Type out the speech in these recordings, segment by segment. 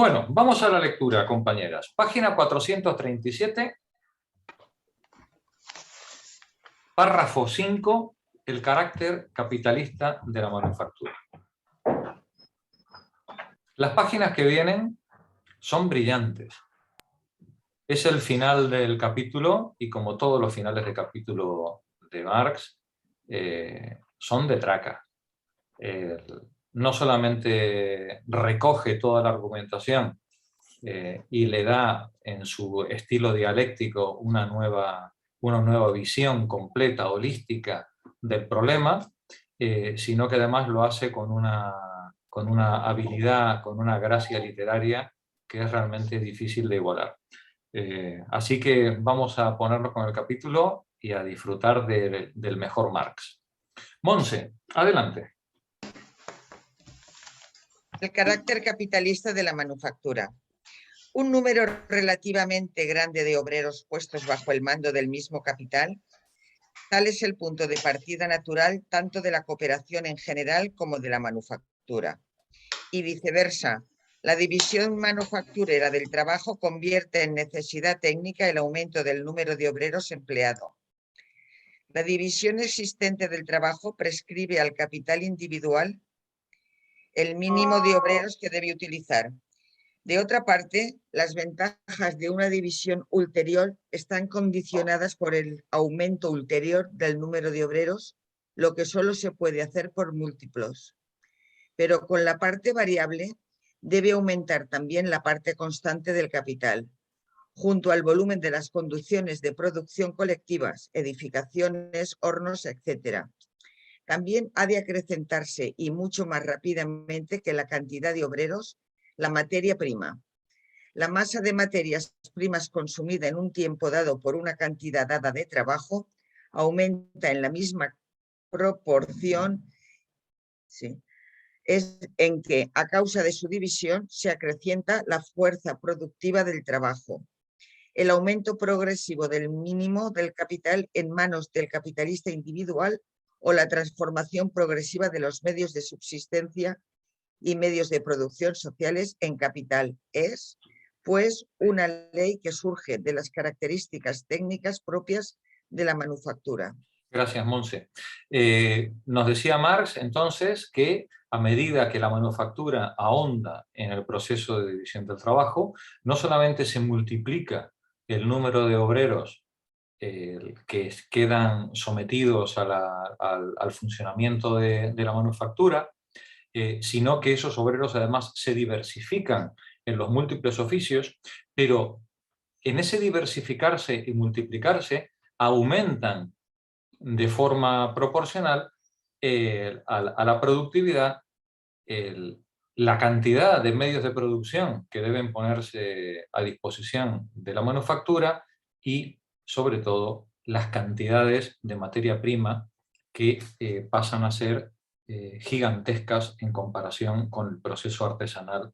Bueno, vamos a la lectura, compañeras. Página 437, párrafo 5, el carácter capitalista de la manufactura. Las páginas que vienen son brillantes. Es el final del capítulo y, como todos los finales de capítulo de Marx, son de traca. No solamente recoge toda la argumentación y le da en su estilo dialéctico una nueva visión completa, holística del problema, sino que además lo hace con una habilidad, con una gracia literaria que es realmente difícil de igualar. Así que vamos a ponernos con el capítulo y a disfrutar del mejor Marx. Monse, adelante. El carácter capitalista de la manufactura. Un número relativamente grande de obreros puestos bajo el mando del mismo capital, tal es el punto de partida natural tanto de la cooperación en general como de la manufactura. Y viceversa, la división manufacturera del trabajo convierte en necesidad técnica el aumento del número de obreros empleado. La división existente del trabajo prescribe al capital individual el mínimo de obreros que debe utilizar. De otra parte, las ventajas de una división ulterior están condicionadas por el aumento ulterior del número de obreros, lo que solo se puede hacer por múltiplos. Pero con la parte variable debe aumentar también la parte constante del capital, junto al volumen de las conducciones de producción colectivas, edificaciones, hornos, etc. También ha de acrecentarse, y mucho más rápidamente que la cantidad de obreros, la materia prima. La masa de materias primas consumida en un tiempo dado por una cantidad dada de trabajo aumenta en la misma proporción, ¿sí?, es en que, a causa de su división, se acrecienta la fuerza productiva del trabajo. El aumento progresivo del mínimo del capital en manos del capitalista individual o la transformación progresiva de los medios de subsistencia y medios de producción sociales en capital es, pues, una ley que surge de las características técnicas propias de la manufactura. Gracias, Monse. Nos decía Marx, entonces, que a medida que la manufactura ahonda en el proceso de división del trabajo, no solamente se multiplica el número de obreros que quedan sometidos al funcionamiento de la manufactura, sino que esos obreros además se diversifican en los múltiples oficios, pero en ese diversificarse y multiplicarse aumentan de forma proporcional a la productividad la cantidad de medios de producción que deben ponerse a disposición de la manufactura y, sobre todo, las cantidades de materia prima que pasan a ser gigantescas en comparación con el proceso artesanal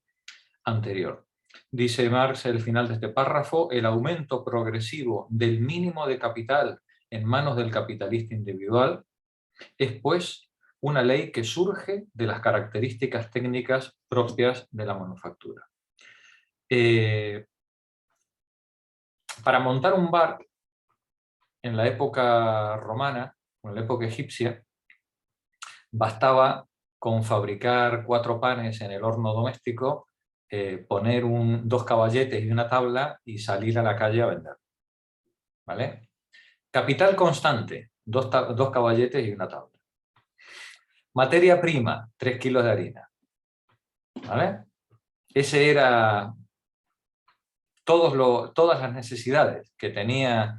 anterior. Dice Marx al final de este párrafo: el aumento progresivo del mínimo de capital en manos del capitalista individual es, pues, una ley que surge de las características técnicas propias de la manufactura. Para montar un bar en la época romana, o en la época egipcia, bastaba con fabricar 4 panes en el horno doméstico, poner 2 caballetes y una tabla y salir a la calle a vender. ¿Vale? Capital constante, 2 caballetes y una tabla. Materia prima, 3 kilos de harina. ¿Vale? Ese era todas las necesidades que tenía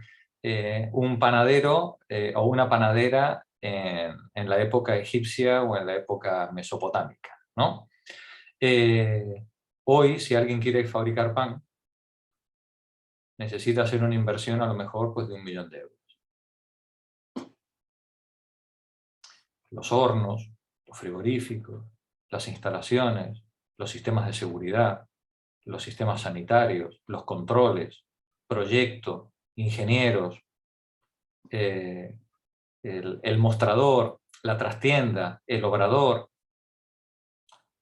un panadero o una panadera en la época egipcia o en la época mesopotámica, ¿no? Hoy, si alguien quiere fabricar pan, necesita hacer una inversión a lo mejor, pues, de 1 millón de euros. Los hornos, los frigoríficos, las instalaciones, los sistemas de seguridad, los sistemas sanitarios, los controles, proyecto, ingenieros, el mostrador, la trastienda, el obrador,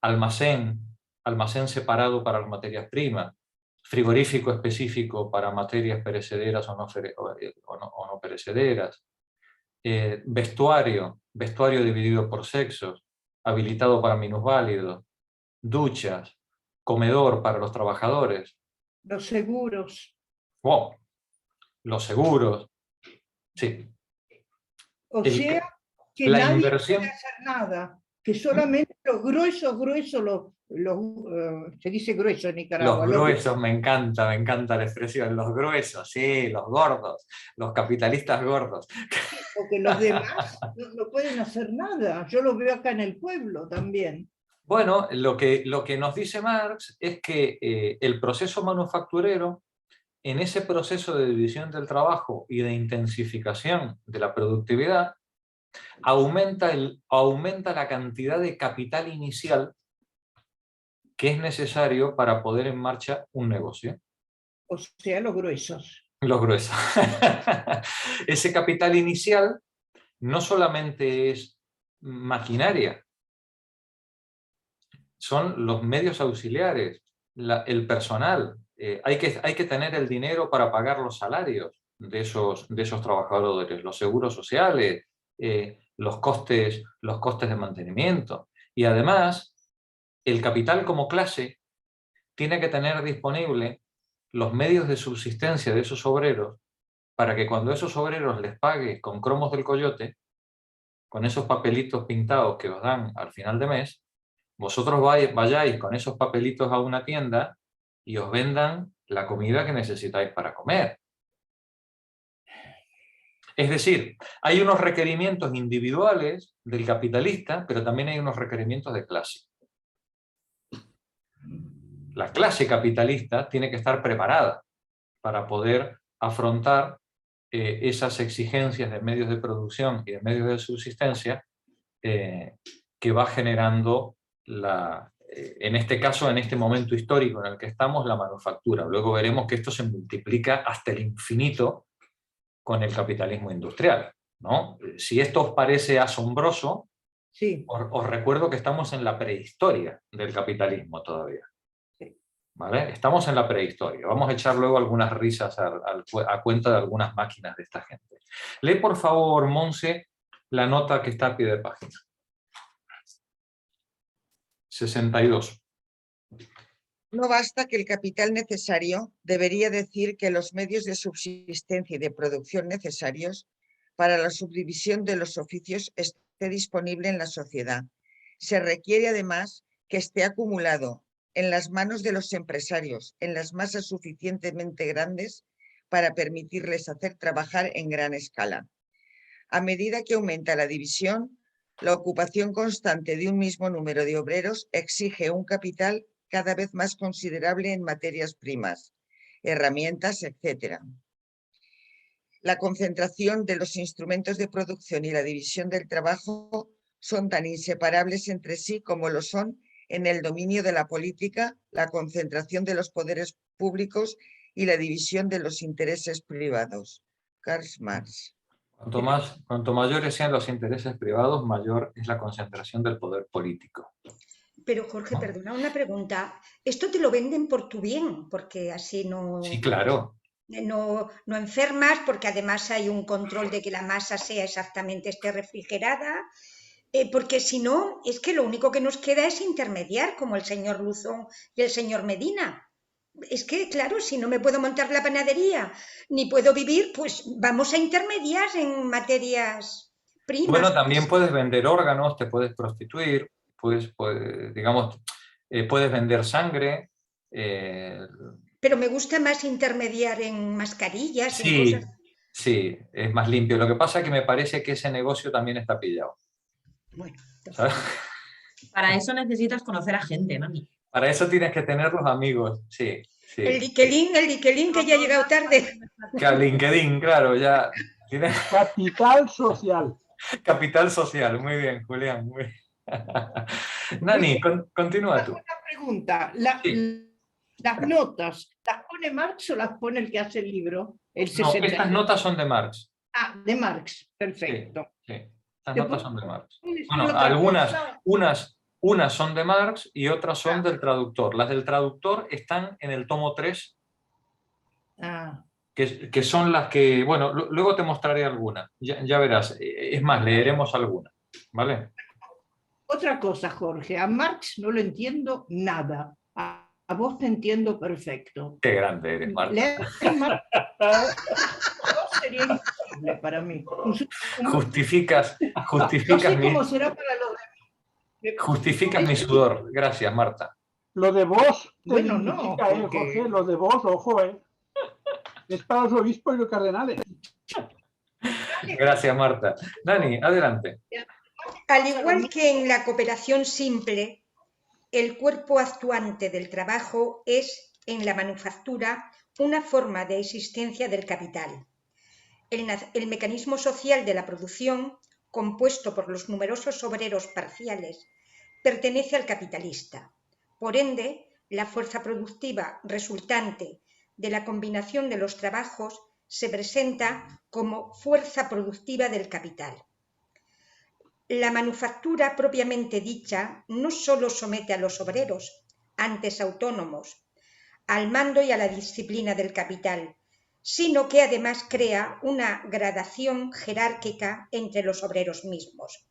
almacén, almacén separado para las materias primas, frigorífico específico para materias perecederas o no perecederas, vestuario dividido por sexos, habilitado para minusválidos, duchas, comedor para los trabajadores. Los seguros. Wow, los seguros, sí. O sea, que la nadie inversión, puede hacer nada, que solamente los gruesos, se dice grueso en Nicaragua. los gruesos, me encanta la expresión, los gruesos, sí, los gordos, los capitalistas gordos. Porque los demás no pueden hacer nada. Yo lo veo acá en el pueblo también. Bueno, lo que nos dice Marx es que el proceso manufacturero, en ese proceso de división del trabajo y de intensificación de la productividad, aumenta la cantidad de capital inicial que es necesario para poner en marcha un negocio. O sea, los gruesos. Los gruesos. Ese capital inicial no solamente es maquinaria, son los medios auxiliares, el personal. Hay que tener el dinero para pagar los salarios de esos trabajadores, los seguros sociales, los costes de mantenimiento. Y además, el capital como clase tiene que tener disponible los medios de subsistencia de esos obreros para que cuando esos obreros les pague con cromos del coyote, con esos papelitos pintados que os dan al final de mes, vosotros vayáis con esos papelitos a una tienda y os vendan la comida que necesitáis para comer. Es decir, hay unos requerimientos individuales del capitalista, pero también hay unos requerimientos de clase. La clase capitalista tiene que estar preparada para poder afrontar esas exigencias de medios de producción y de medios de subsistencia que va generando en este caso, en este momento histórico en el que estamos, la manufactura. Luego veremos que esto se multiplica hasta el infinito con el capitalismo industrial, ¿no? Si esto os parece asombroso, sí. os recuerdo que estamos en la prehistoria del capitalismo todavía. Sí. ¿Vale? Estamos en la prehistoria. Vamos a echar luego algunas risas a cuenta de algunas máquinas de esta gente. Lee, por favor, Monse, la nota que está a pie de página. 62. No basta que el capital necesario, debería decir que los medios de subsistencia y de producción necesarios para la subdivisión de los oficios esté disponible en la sociedad. Se requiere además que esté acumulado en las manos de los empresarios, en las masas suficientemente grandes para permitirles hacer trabajar en gran escala. A medida que aumenta la división, la ocupación constante de un mismo número de obreros exige un capital cada vez más considerable en materias primas, herramientas, etc. La concentración de los instrumentos de producción y la división del trabajo son tan inseparables entre sí como lo son en el dominio de la política, la concentración de los poderes públicos y la división de los intereses privados. Karl Marx. Cuanto mayores sean los intereses privados, mayor es la concentración del poder político. Pero Jorge, perdona, una pregunta. Esto te lo venden por tu bien, porque así no... Sí, claro. No enfermas, porque además hay un control de que la masa esté refrigerada, porque si no, es que lo único que nos queda es intermediar, como el señor Luzón y el señor Medina. Es que, claro, si no me puedo montar la panadería, ni puedo vivir, pues vamos a intermediar en materias primas. Bueno, también puedes vender órganos, te puedes prostituir, puedes vender sangre. Pero me gusta más intermediar en mascarillas, sí, en cosas... Sí, es más limpio. Lo que pasa es que me parece que ese negocio también está pillado. Bueno, ¿sabes? Para eso necesitas conocer a gente, mami. Para eso tienes que tener los amigos, sí. Sí. El LinkedIn que ya ha llegado tarde. Que al LinkedIn, claro, ya. Capital social. Capital social, muy bien, Julián, muy bien. Nani, continúa tú. Una pregunta. Sí. Las notas, ¿las pone Marx o las pone el que hace el libro? El 60. No, estas notas son de Marx. Ah, de Marx, perfecto. Sí, estas notas son de Marx. ¿Puedes decir Bueno, otra algunas, cosa? unas Unas son de Marx y otras son del traductor. Las del traductor están en el tomo 3, Ah, que son las que, bueno, luego te mostraré algunas, ya verás. Es más, leeremos algunas, ¿vale? otra cosa, Jorge, a Marx no lo entiendo nada. A vos te entiendo perfecto. Qué grande eres, Marta. Leer Marx sería imposible para mí. Justificas No sé mi, cómo será para los demás. justificas mi sudor. Gracias, Marta. Lo de vos te Bueno, no, dignifica, porque- Jorge, lo de vos, ojo, es para los obispos y los cardenales. Gracias, Marta. Dani, adelante. Al igual que en la cooperación simple, el cuerpo actuante del trabajo es, en la manufactura, una forma de existencia del capital. El mecanismo social de la producción, compuesto por los numerosos obreros parciales, pertenece al capitalista. Por ende, la fuerza productiva resultante de la combinación de los trabajos se presenta como fuerza productiva del capital. La manufactura propiamente dicha no solo somete a los obreros, antes autónomos, al mando y a la disciplina del capital, sino que además crea una gradación jerárquica entre los obreros mismos.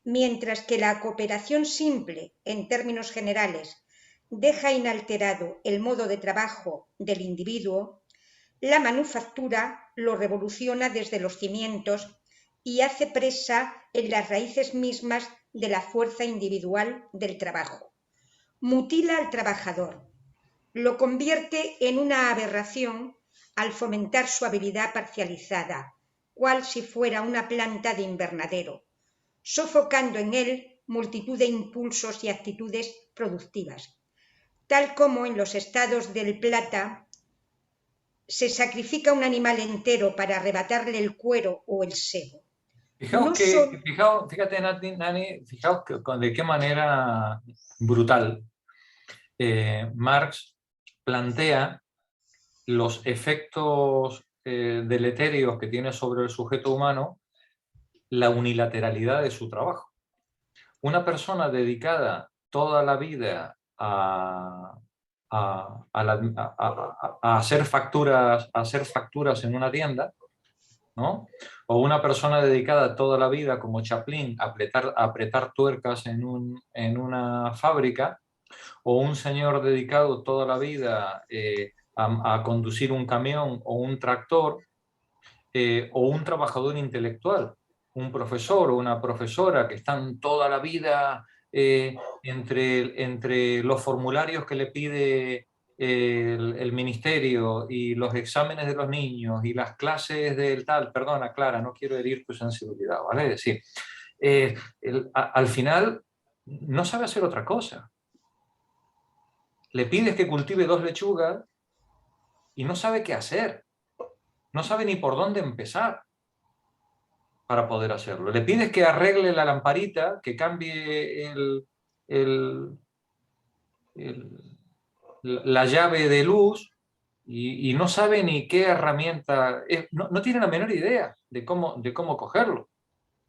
Mientras que la cooperación simple, en términos generales, deja inalterado el modo de trabajo del individuo, la manufactura lo revoluciona desde los cimientos y hace presa en las raíces mismas de la fuerza individual del trabajo. Mutila al trabajador, lo convierte en una aberración al fomentar su habilidad parcializada, cual si fuera una planta de invernadero, sofocando en él multitud de impulsos y actitudes productivas, tal como en los estados del Plata se sacrifica un animal entero para arrebatarle el cuero o el sebo. Fíjate, Nani, fijaos de qué manera brutal Marx plantea los efectos deleterios que tiene sobre el sujeto humano la unilateralidad de su trabajo. Una persona dedicada toda la vida a hacer facturas en una tienda, ¿no? O una persona dedicada toda la vida, como Chaplin, a apretar tuercas en una fábrica, o un señor dedicado toda la vida a conducir un camión o un tractor, o un trabajador intelectual, un profesor o una profesora que están toda la vida entre los formularios que le pide el ministerio y los exámenes de los niños y las clases del tal. Perdona, Clara, no quiero herir tu sensibilidad, ¿vale? Es decir, al final no sabe hacer otra cosa. Le pides que cultive 2 lechugas y no sabe qué hacer. No sabe ni por dónde empezar para poder hacerlo. Le pides que arregle la lamparita, que cambie la llave de luz, y no sabe ni qué herramienta, no tiene la menor idea de cómo cogerlo.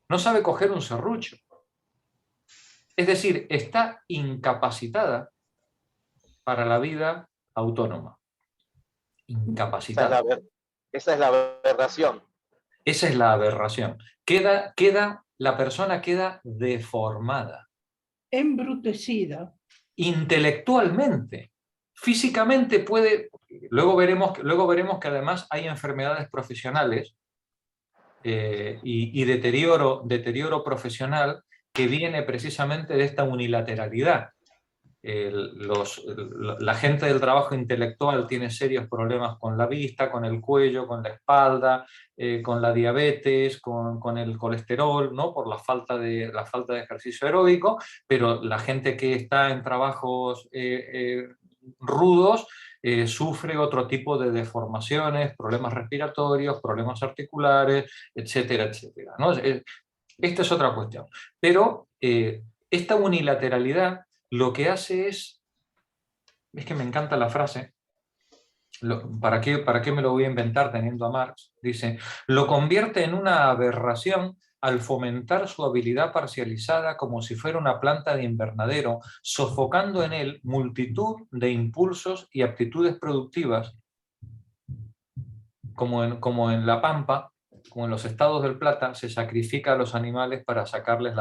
No sabe coger un serrucho. Es decir, está incapacitada para la vida autónoma. Incapacitada. Esa es la aberración. Esa es la aberración. La persona queda deformada. Embrutecida. Intelectualmente. Físicamente puede... Luego veremos que además hay enfermedades profesionales y deterioro profesional que viene precisamente de esta unilateralidad. La gente del trabajo intelectual tiene serios problemas con la vista, con el cuello, con la espalda, con la diabetes, con el colesterol, ¿no? Por la falta de ejercicio aeróbico, pero la gente que está en trabajos rudos sufre otro tipo de deformaciones, problemas respiratorios, problemas articulares, etcétera, etcétera, ¿no? Esta es otra cuestión. Pero esta unilateralidad lo que hace es que me encanta la frase, ¿para qué me lo voy a inventar teniendo a Marx? Dice, lo convierte en una aberración al fomentar su habilidad parcializada como si fuera una planta de invernadero, sofocando en él multitud de impulsos y aptitudes productivas, como en la pampa, como en los estados del Plata, se sacrifica a los animales para sacarles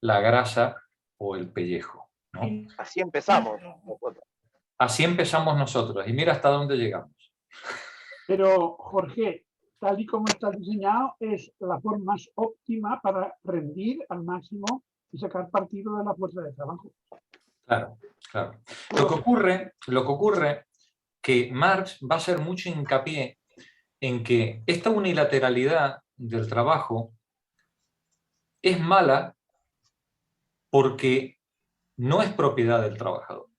la grasa o el pellejo, ¿no? Así empezamos nosotros. Así empezamos nosotros, y mira hasta dónde llegamos. Pero, Jorge, tal y como está diseñado, es la forma más óptima para rendir al máximo y sacar partido de la fuerza de trabajo. Claro, claro. Lo que ocurre que Marx va a hacer mucho hincapié en que esta unilateralidad del trabajo es mala porque no es propiedad del trabajador.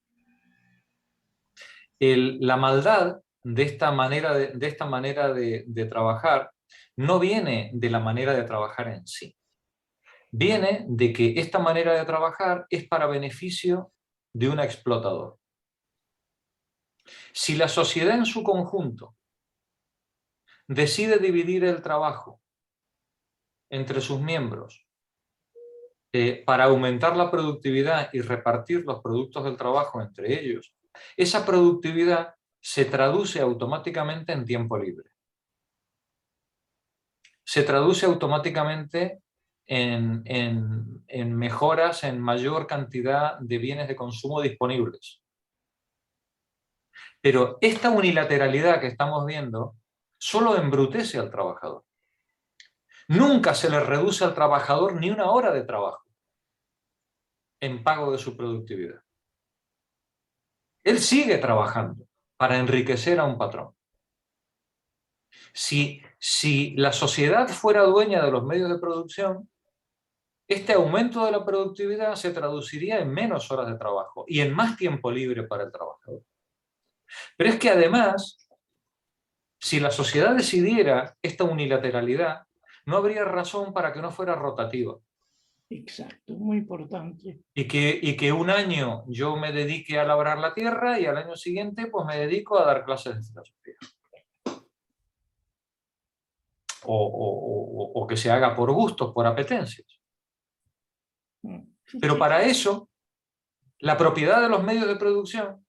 La maldad de esta manera de trabajar no viene de la manera de trabajar en sí. Viene de que esta manera de trabajar es para beneficio de un explotador. Si la sociedad en su conjunto decide dividir el trabajo entre sus miembros para aumentar la productividad y repartir los productos del trabajo entre ellos, esa productividad se traduce automáticamente en tiempo libre. Se traduce automáticamente en mejoras en mayor cantidad de bienes de consumo disponibles. Pero esta unilateralidad que estamos viendo solo embrutece al trabajador. Nunca se le reduce al trabajador ni una hora de trabajo en pago de su productividad. Él sigue trabajando para enriquecer a un patrón. Si la sociedad fuera dueña de los medios de producción, este aumento de la productividad se traduciría en menos horas de trabajo y en más tiempo libre para el trabajador. Pero es que además, si la sociedad decidiera esta unilateralidad, no habría razón para que no fuera rotativa. Exacto, muy importante. Y que un año yo me dedique a labrar la tierra y al año siguiente pues me dedico a dar clases de filosofía. O que se haga por gustos, por apetencias. Pero para eso, la propiedad de los medios de producción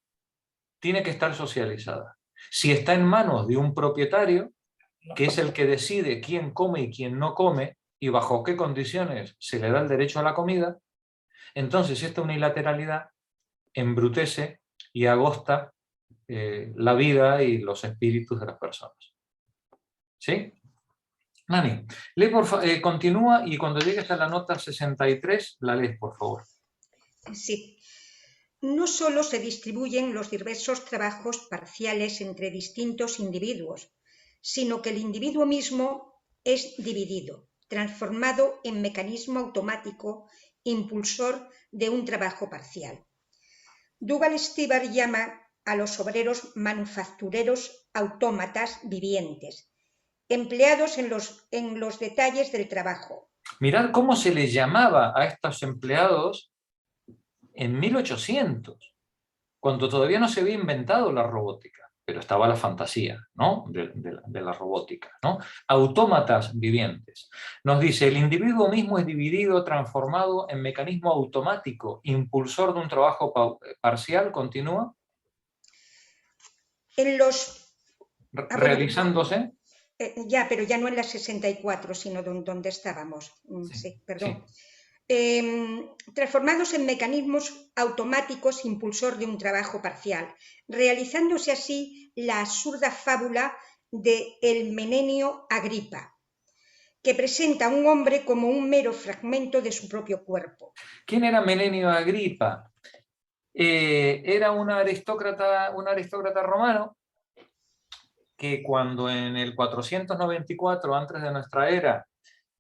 tiene que estar socializada. Si está en manos de un propietario, que es el que decide quién come y quién no come, y bajo qué condiciones se le da el derecho a la comida, entonces esta unilateralidad embrutece y agosta la vida y los espíritus de las personas. ¿Sí? Nani, lee por favor, continúa y cuando llegues a la nota 63, la lees, por favor. Sí. No solo se distribuyen los diversos trabajos parciales entre distintos individuos, sino que el individuo mismo es dividido, transformado en mecanismo automático impulsor de un trabajo parcial. Dougal Stibar llama a los obreros manufactureros autómatas vivientes, empleados en los detalles del trabajo. Mirad cómo se les llamaba a estos empleados en 1800, cuando todavía no se había inventado la robótica, pero estaba la fantasía, ¿no? de la robótica, ¿no? Autómatas vivientes. Nos dice, el individuo mismo es dividido, transformado en mecanismo automático, impulsor de un trabajo parcial, continúa. Realizándose. Ya, pero ya no en la 64, sino donde estábamos. Sí, perdón. Sí. Transformados en mecanismos automáticos impulsor de un trabajo parcial, realizándose así la absurda fábula de el Menenio Agripa, que presenta a un hombre como un mero fragmento de su propio cuerpo. ¿Quién era Menenio Agripa? Era un aristócrata romano que cuando en el 494 antes de nuestra era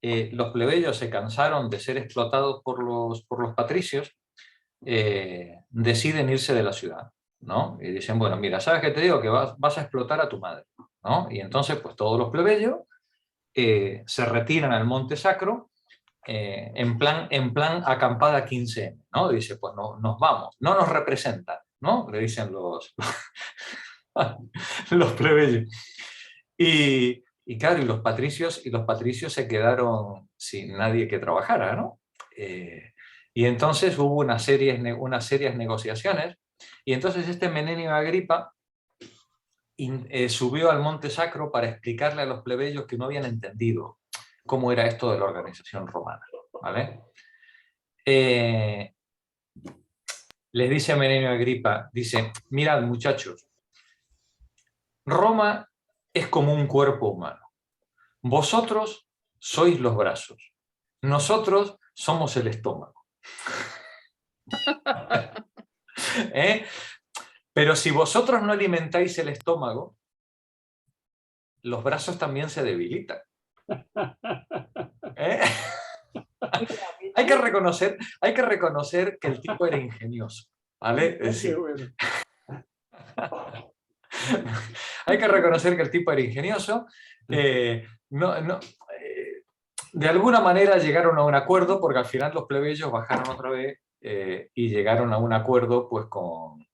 los plebeyos se cansaron de ser explotados por los patricios, deciden irse de la ciudad, ¿no? Y dicen, bueno, mira, ¿sabes qué te digo? Que vas a explotar a tu madre, ¿no? Y entonces, pues todos los plebeyos se retiran al Monte Sacro en plan acampada 15M, ¿no? Dice, pues nos vamos, no nos representan, ¿no? Le dicen los plebeyos. Y Y claro, y los patricios se quedaron sin nadie que trabajara, ¿no? Y entonces hubo unas serias negociaciones, y entonces este Menenio Agripa subió al Monte Sacro para explicarle a los plebeyos que no habían entendido cómo era esto de la organización romana, ¿vale? Les dice a Menenio Agripa, dice, mirad muchachos, Roma es como un cuerpo humano. Vosotros sois los brazos, nosotros somos el estómago. ¿Eh? Pero si vosotros no alimentáis el estómago, los brazos también se debilitan. ¿Eh? Hay que reconocer que el tipo era ingenioso, ¿vale? Es decir, hay que reconocer que el tipo era ingenioso. De alguna manera llegaron a un acuerdo, porque al final los plebeyos bajaron otra vez y llegaron a un acuerdo pues, con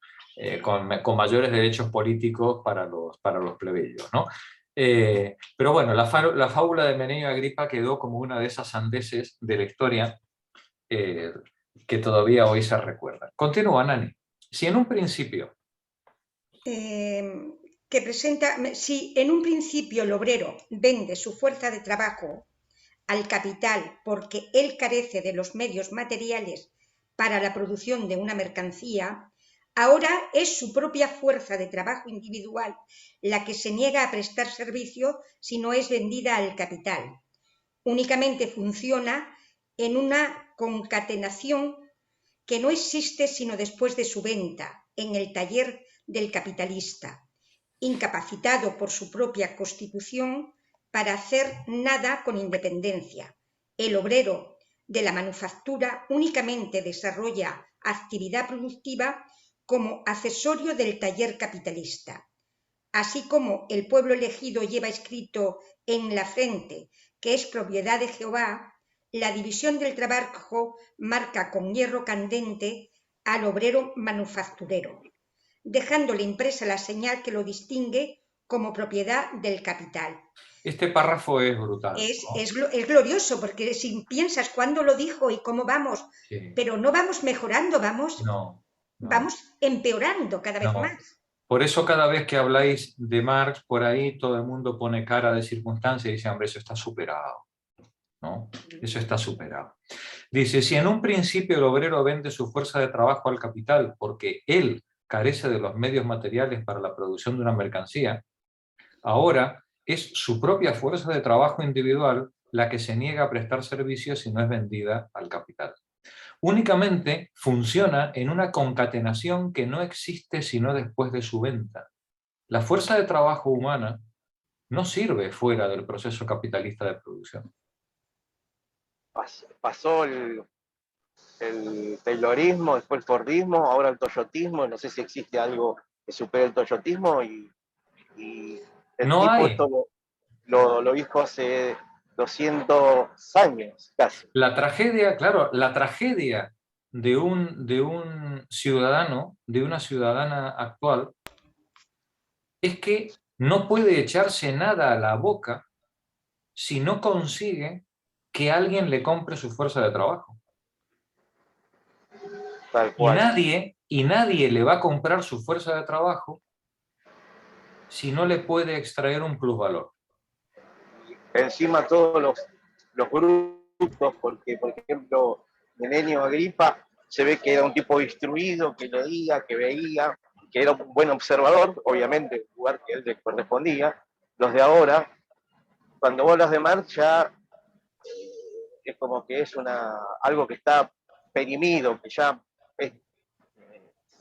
mayores derechos políticos para los plebeyos, ¿no? Pero bueno, la fábula de Menenio Agripa quedó como una de esas sandeces de la historia que todavía hoy se recuerda. Continúa, Nani. Si en un principio... si en un principio el obrero vende su fuerza de trabajo al capital porque él carece de los medios materiales para la producción de una mercancía, ahora es su propia fuerza de trabajo individual la que se niega a prestar servicio si no es vendida al capital. Únicamente funciona en una concatenación que no existe sino después de su venta, en el taller del capitalista, incapacitado por su propia constitución para hacer nada con independencia. El obrero de la manufactura únicamente desarrolla actividad productiva como accesorio del taller capitalista. Así como el pueblo elegido lleva escrito en la frente que es propiedad de Jehová, la división del trabajo marca con hierro candente al obrero manufacturero, dejándole impresa la señal que lo distingue como propiedad del capital. Este párrafo es brutal. Es glorioso, porque si piensas cuándo lo dijo y cómo vamos, sí. Pero no vamos mejorando, vamos empeorando cada vez más. Por eso cada vez que habláis de Marx, por ahí todo el mundo pone cara de circunstancia y dice, hombre, eso está superado. ¿No? Eso está superado. Dice, si en un principio el obrero vende su fuerza de trabajo al capital porque él carece de los medios materiales para la producción de una mercancía, ahora es su propia fuerza de trabajo individual la que se niega a prestar servicios si no es vendida al capital. Únicamente funciona en una concatenación que no existe sino después de su venta. La fuerza de trabajo humana no sirve fuera del proceso capitalista de producción. Pasó el taylorismo, después el fordismo, ahora el toyotismo, no sé si existe algo que supere el toyotismo y el no tipo hay. Esto lo dijo hace 200 años casi. La tragedia, claro, la tragedia de un ciudadano, de una ciudadana actual, es que no puede echarse nada a la boca si no consigue que alguien le compre su fuerza de trabajo. Tal cual. Y nadie le va a comprar su fuerza de trabajo si no le puede extraer un plusvalor. Encima todos los grupos, porque por ejemplo Menenio Agripa se ve que era un tipo instruido, que leía, que veía, que era un buen observador, obviamente, el lugar que él le correspondía. Los de ahora, cuando vos hablas de Marx, ya es como que es algo que está perimido, que ya es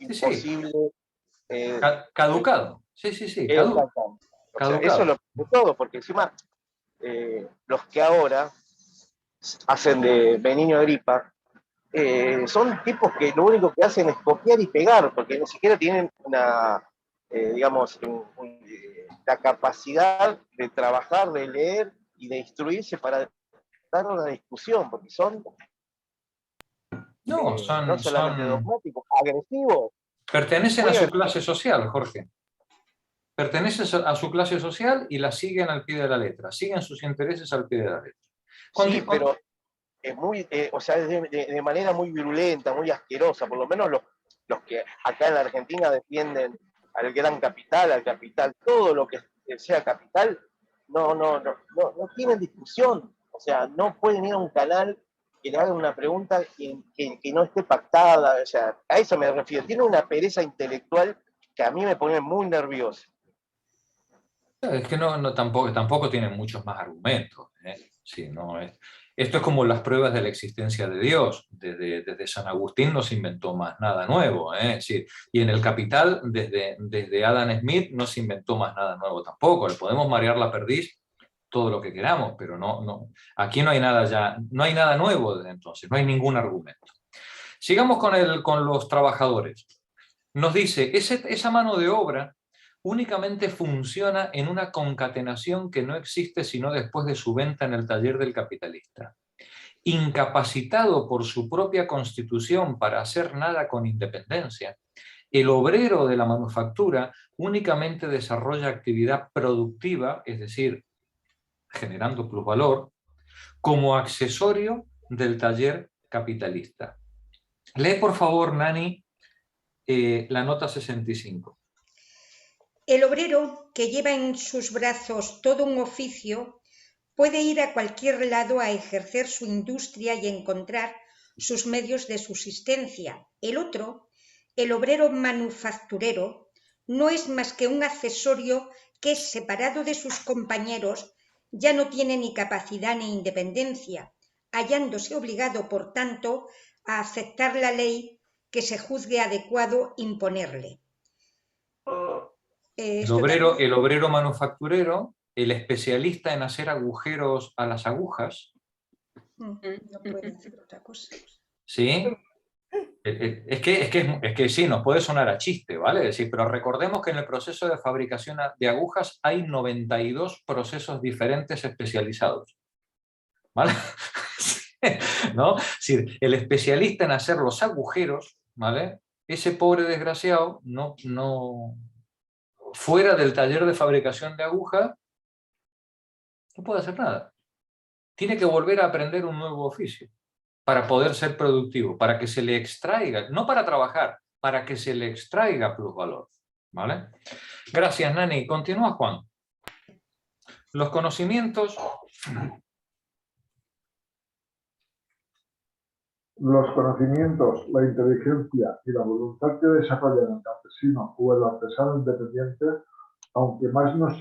imposible. Caducado. Sí, caducado. O sea, eso es lo de todo, porque encima los que ahora hacen de Menenio Agripa son tipos que lo único que hacen es copiar y pegar, porque ni siquiera tienen la capacidad de trabajar, de leer y de instruirse para dar una discusión, porque son no solamente dogmáticos, agresivos. Pertenecen a su clase social, Jorge. pertenece a su clase social y la siguen al pie de la letra, siguen sus intereses al pie de la letra. Sí, pero es muy, o sea, es de manera muy virulenta, muy asquerosa, por lo menos los que acá en la Argentina defienden al gran capital, al capital, todo lo que sea capital, no tienen discusión. O sea, no pueden ir a un canal que le hagan una pregunta que no esté pactada. O sea, a eso me refiero. Tiene una pereza intelectual que a mí me pone muy nervioso. Es que tampoco tienen muchos más argumentos. Sí, no, esto es como las pruebas de la existencia de Dios. Desde San Agustín no se inventó más nada nuevo. Sí, y en el Capital, desde Adam Smith, no se inventó más nada nuevo tampoco. Le podemos marear la perdiz todo lo que queramos, pero aquí no hay nada nuevo desde entonces, no hay ningún argumento. Sigamos con los trabajadores. Nos dice, esa mano de obra únicamente funciona en una concatenación que no existe sino después de su venta en el taller del capitalista. Incapacitado por su propia constitución para hacer nada con independencia, el obrero de la manufactura únicamente desarrolla actividad productiva, es decir, generando plusvalor, como accesorio del taller capitalista. Lee, por favor, Nani, la nota 65. El obrero, que lleva en sus brazos todo un oficio, puede ir a cualquier lado a ejercer su industria y encontrar sus medios de subsistencia. El otro, el obrero manufacturero, no es más que un accesorio que, separado de sus compañeros, ya no tiene ni capacidad ni independencia, hallándose obligado, por tanto, a aceptar la ley que se juzgue adecuado imponerle. El obrero manufacturero, el especialista en hacer agujeros a las agujas. No puede hacer otra cosa. ¿Sí? Es que sí, nos puede sonar a chiste, ¿vale? Es decir, pero recordemos que en el proceso de fabricación de agujas hay 92 procesos diferentes especializados. ¿Vale? ¿No? Es decir, el especialista en hacer los agujeros, ¿vale? Ese pobre desgraciado fuera del taller de fabricación de agujas, no puede hacer nada. Tiene que volver a aprender un nuevo oficio para poder ser productivo, para que se le extraiga, no para trabajar, para que se le extraiga plusvalor. ¿Vale? Gracias, Nani. Continúa, Juan. Los conocimientos... Los conocimientos, la inteligencia y la voluntad que desarrollan el campesino o el artesano independiente, aunque más no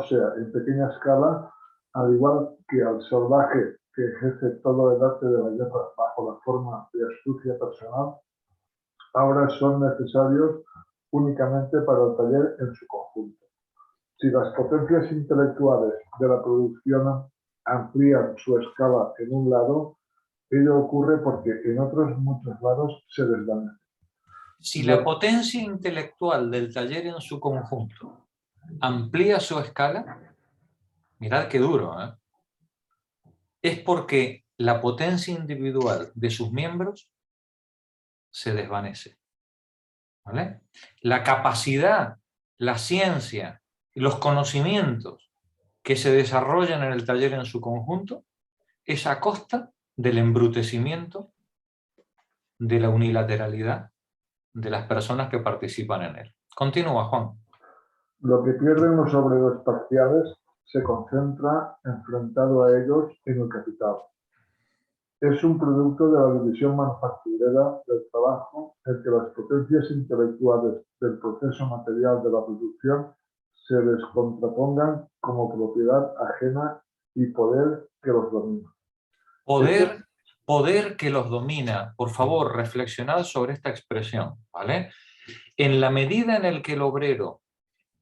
sea en pequeña escala, al igual que al salvaje que ejerce todo el arte de la guerra bajo la forma de astucia personal, ahora son necesarios únicamente para el taller en su conjunto. Si las potencias intelectuales de la producción amplían su escala en un lado, ello ocurre porque en otros muchos lados se desvanece. Si la potencia intelectual del taller en su conjunto amplía su escala, mirad qué duro, ¿eh? Es porque la potencia individual de sus miembros se desvanece. ¿Vale? La capacidad, la ciencia y los conocimientos que se desarrollan en el taller en su conjunto es a costa del embrutecimiento, de la unilateralidad de las personas que participan en él. Continúa, Juan. Lo que pierden los obreros parciales se concentra enfrentado a ellos en el capital. Es un producto de la división manufacturera del trabajo en que las potencias intelectuales del proceso material de la producción se les contrapongan como propiedad ajena y poder que los domina. Poder que los domina. Por favor, reflexionad sobre esta expresión, ¿vale? En la medida en el que el obrero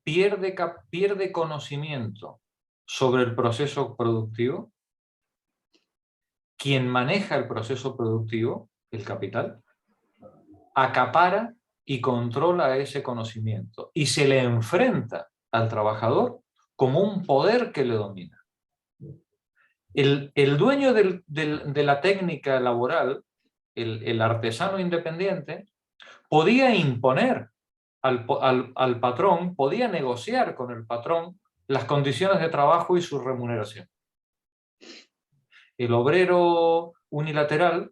pierde conocimiento sobre el proceso productivo, quien maneja el proceso productivo, el capital, acapara y controla ese conocimiento y se le enfrenta al trabajador como un poder que le domina. El dueño de la técnica laboral, el artesano independiente, podía imponer al patrón, podía negociar con el patrón las condiciones de trabajo y su remuneración. El obrero unilateral,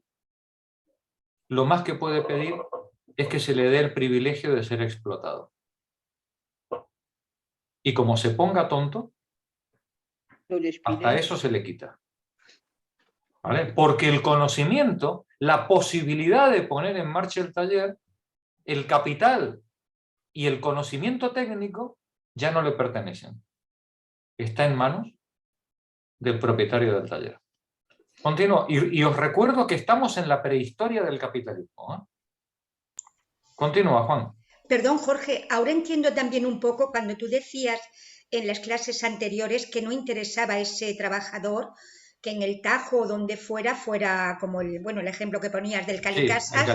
lo más que puede pedir es que se le dé el privilegio de ser explotado. Y como se ponga tonto, hasta eso se le quita. ¿Vale? Porque el conocimiento, la posibilidad de poner en marcha el taller, el capital y el conocimiento técnico ya no le pertenecen. Está en manos del propietario del taller. Continúo. Y os recuerdo que estamos en la prehistoria del capitalismo, ¿eh? Continúa, Juan. Perdón, Jorge, ahora entiendo también un poco cuando tú decías en las clases anteriores que no interesaba ese trabajador que en el Tajo o donde fuera como el ejemplo que ponías del Calicasas,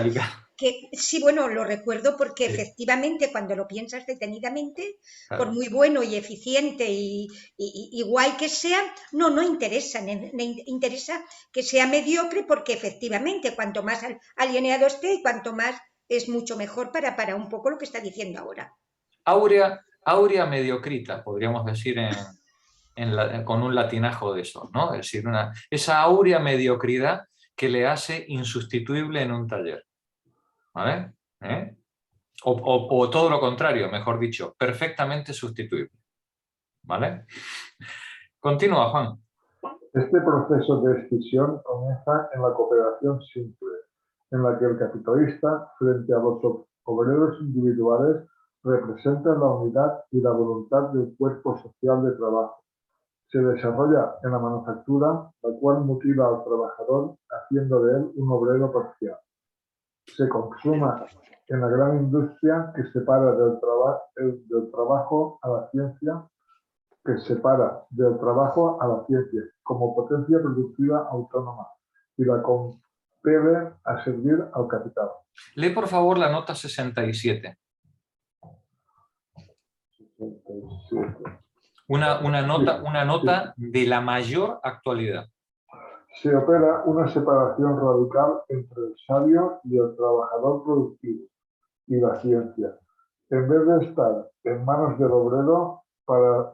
Sí, que sí, bueno, lo recuerdo porque sí, efectivamente cuando lo piensas detenidamente, claro, por muy bueno y eficiente y guay que sea, no interesa, interesa que sea mediocre porque efectivamente cuanto más alienado esté y cuanto más es mucho mejor para un poco lo que está diciendo ahora. Aurea mediocrita, podríamos decir con un latinajo de eso, ¿no? Es decir, esa áurea mediocridad que le hace insustituible en un taller. ¿Vale? O todo lo contrario, mejor dicho, perfectamente sustituible. ¿Vale? Continúa, Juan. Este proceso de escisión comienza en la cooperación simple, en la que el capitalista, frente a los obreros individuales, representa la unidad y la voluntad del cuerpo social de trabajo. Se desarrolla en la manufactura, la cual mutila al trabajador haciendo de él un obrero parcial. Se consuma en la gran industria que separa del trabajo a la ciencia, como potencia productiva autónoma y la compele a servir al capital. Lee por favor la nota 67. 67. Una nota de la mayor actualidad. Se opera una separación radical entre el sabio y el trabajador productivo y la ciencia. En vez de estar en manos del obrero para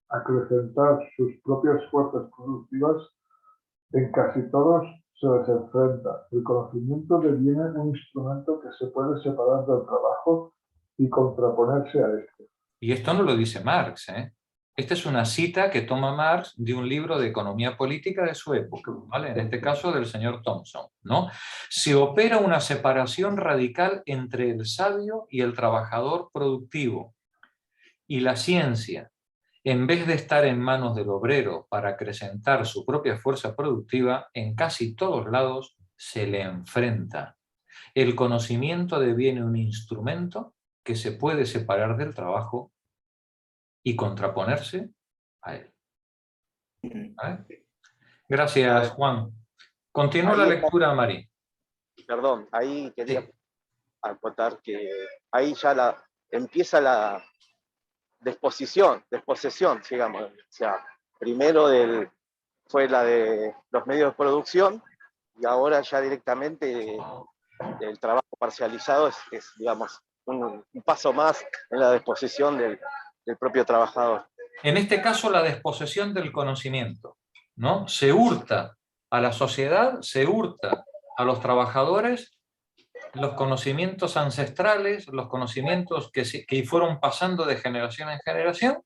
acrecentar sus propias fuerzas productivas, en casi todos se les enfrenta. El conocimiento deviene un instrumento que se puede separar del trabajo y contraponerse a este. Y esto no lo dice Marx, ¿eh? Esta es una cita que toma Marx de un libro de economía política de su época, ¿vale? En este caso del señor Thompson, ¿no? Se opera una separación radical entre el sabio y el trabajador productivo. Y la ciencia, en vez de estar en manos del obrero para acrecentar su propia fuerza productiva, en casi todos lados se le enfrenta. El conocimiento deviene un instrumento que se puede separar del trabajo y contraponerse a él. ¿Vale? Gracias, Juan. Continúa la lectura, Mari. Perdón, ahí quería acotar que ahí ya empieza la desposesión, digamos. O sea, primero fue la de los medios de producción y ahora ya directamente el trabajo parcializado es digamos, un paso más en la desposesión del propio trabajador. En este caso, la desposesión del conocimiento, ¿no? Se hurta a la sociedad, se hurta a los trabajadores los conocimientos ancestrales, los conocimientos que fueron pasando de generación en generación,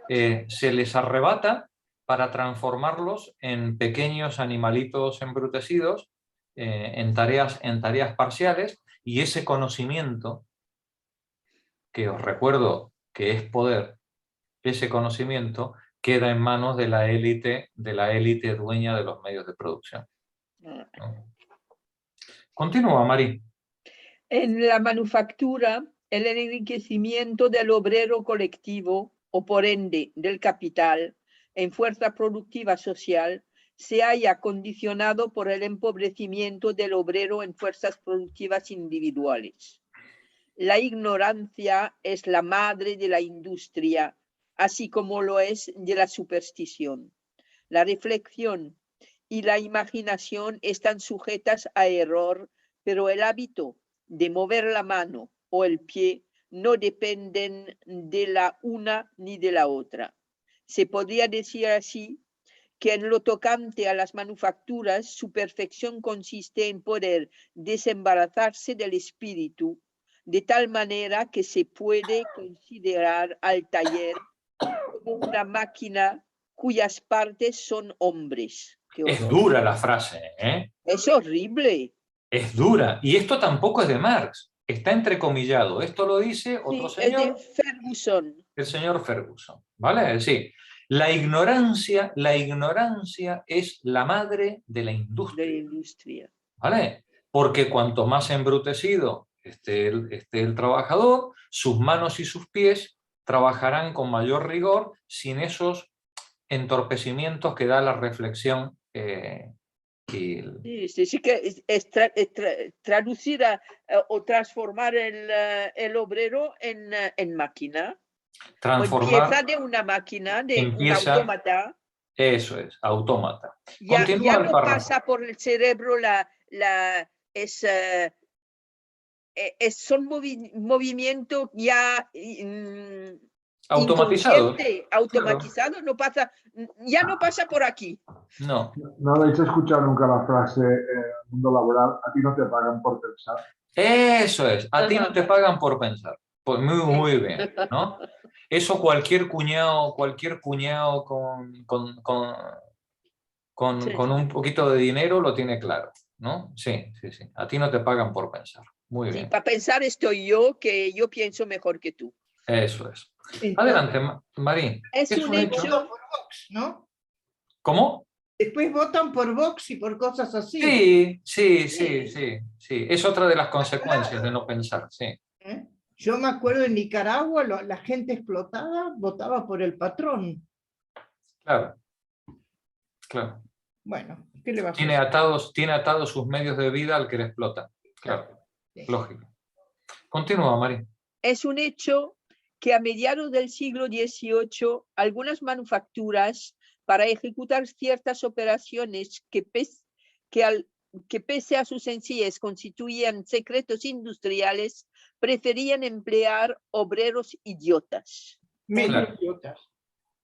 se les arrebata para transformarlos en pequeños animalitos embrutecidos, en tareas parciales, y ese conocimiento, que os recuerdo que es poder, ese conocimiento queda en manos de la élite dueña de los medios de producción. ¿No? Continúa, Mari. En la manufactura, el enriquecimiento del obrero colectivo, o por ende del capital, en fuerza productiva social, se halla condicionado por el empobrecimiento del obrero en fuerzas productivas individuales. La ignorancia es la madre de la industria, así como lo es de la superstición. La reflexión y la imaginación están sujetas a error, pero el hábito de mover la mano o el pie no dependen de la una ni de la otra. Se podría decir así que en lo tocante a las manufacturas, su perfección consiste en poder desembarazarse del espíritu, de tal manera que se puede considerar al taller como una máquina cuyas partes son hombres. ¡Qué Es horror! dura la frase, ¿eh? Es horrible. Es dura. Y esto tampoco es de Marx. Está entrecomillado. Esto lo dice otro Sí, es de señor, Ferguson. el señor Ferguson. ¿Vale? Es decir, la ignorancia es la madre de la De industria. la industria. ¿Vale? Porque cuanto más embrutecido esté el trabajador, sus manos y sus pies trabajarán con mayor rigor sin esos entorpecimientos que da la reflexión. Sí, que traducir o transformar el obrero en máquina. Transformar, Empieza de una máquina, de un empieza, autómata. eso es, autómata. Ya Continúa el no párrafo. pasa por el cerebro son movimientos ya Automatizado. inconsciente, automatizado, no pasa, ya no pasa por aquí. No. ¿No habéis escuchado nunca la frase en el mundo laboral, a ti no te pagan por pensar? Eso es, a ti no Ajá. te pagan por pensar. Pues muy bien, ¿no? Eso cualquier cuñado Sí. con un poquito de dinero lo tiene claro, ¿no? Sí. A ti no te pagan por pensar. Muy Sí, bien. para pensar estoy yo, que yo pienso mejor que tú. Eso es. Entonces, Adelante, Marín. Es un hecho. votan por Vox, ¿no? ¿Cómo? Después votan por Vox y por cosas así. Sí. Es otra de las consecuencias de no pensar, sí. ¿Eh? Yo me acuerdo en Nicaragua, la gente explotada votaba por el patrón. Claro. Bueno, ¿qué le va a Tiene hacer? atados sus medios de vida al que le explota. Claro. Sí. Lógico. Continúa, Marín. Es un hecho que a mediados del siglo XVIII algunas manufacturas, para ejecutar ciertas operaciones que pese a su sencillez constituían secretos industriales, preferían emplear obreros idiotas. Medio Claro. idiotas.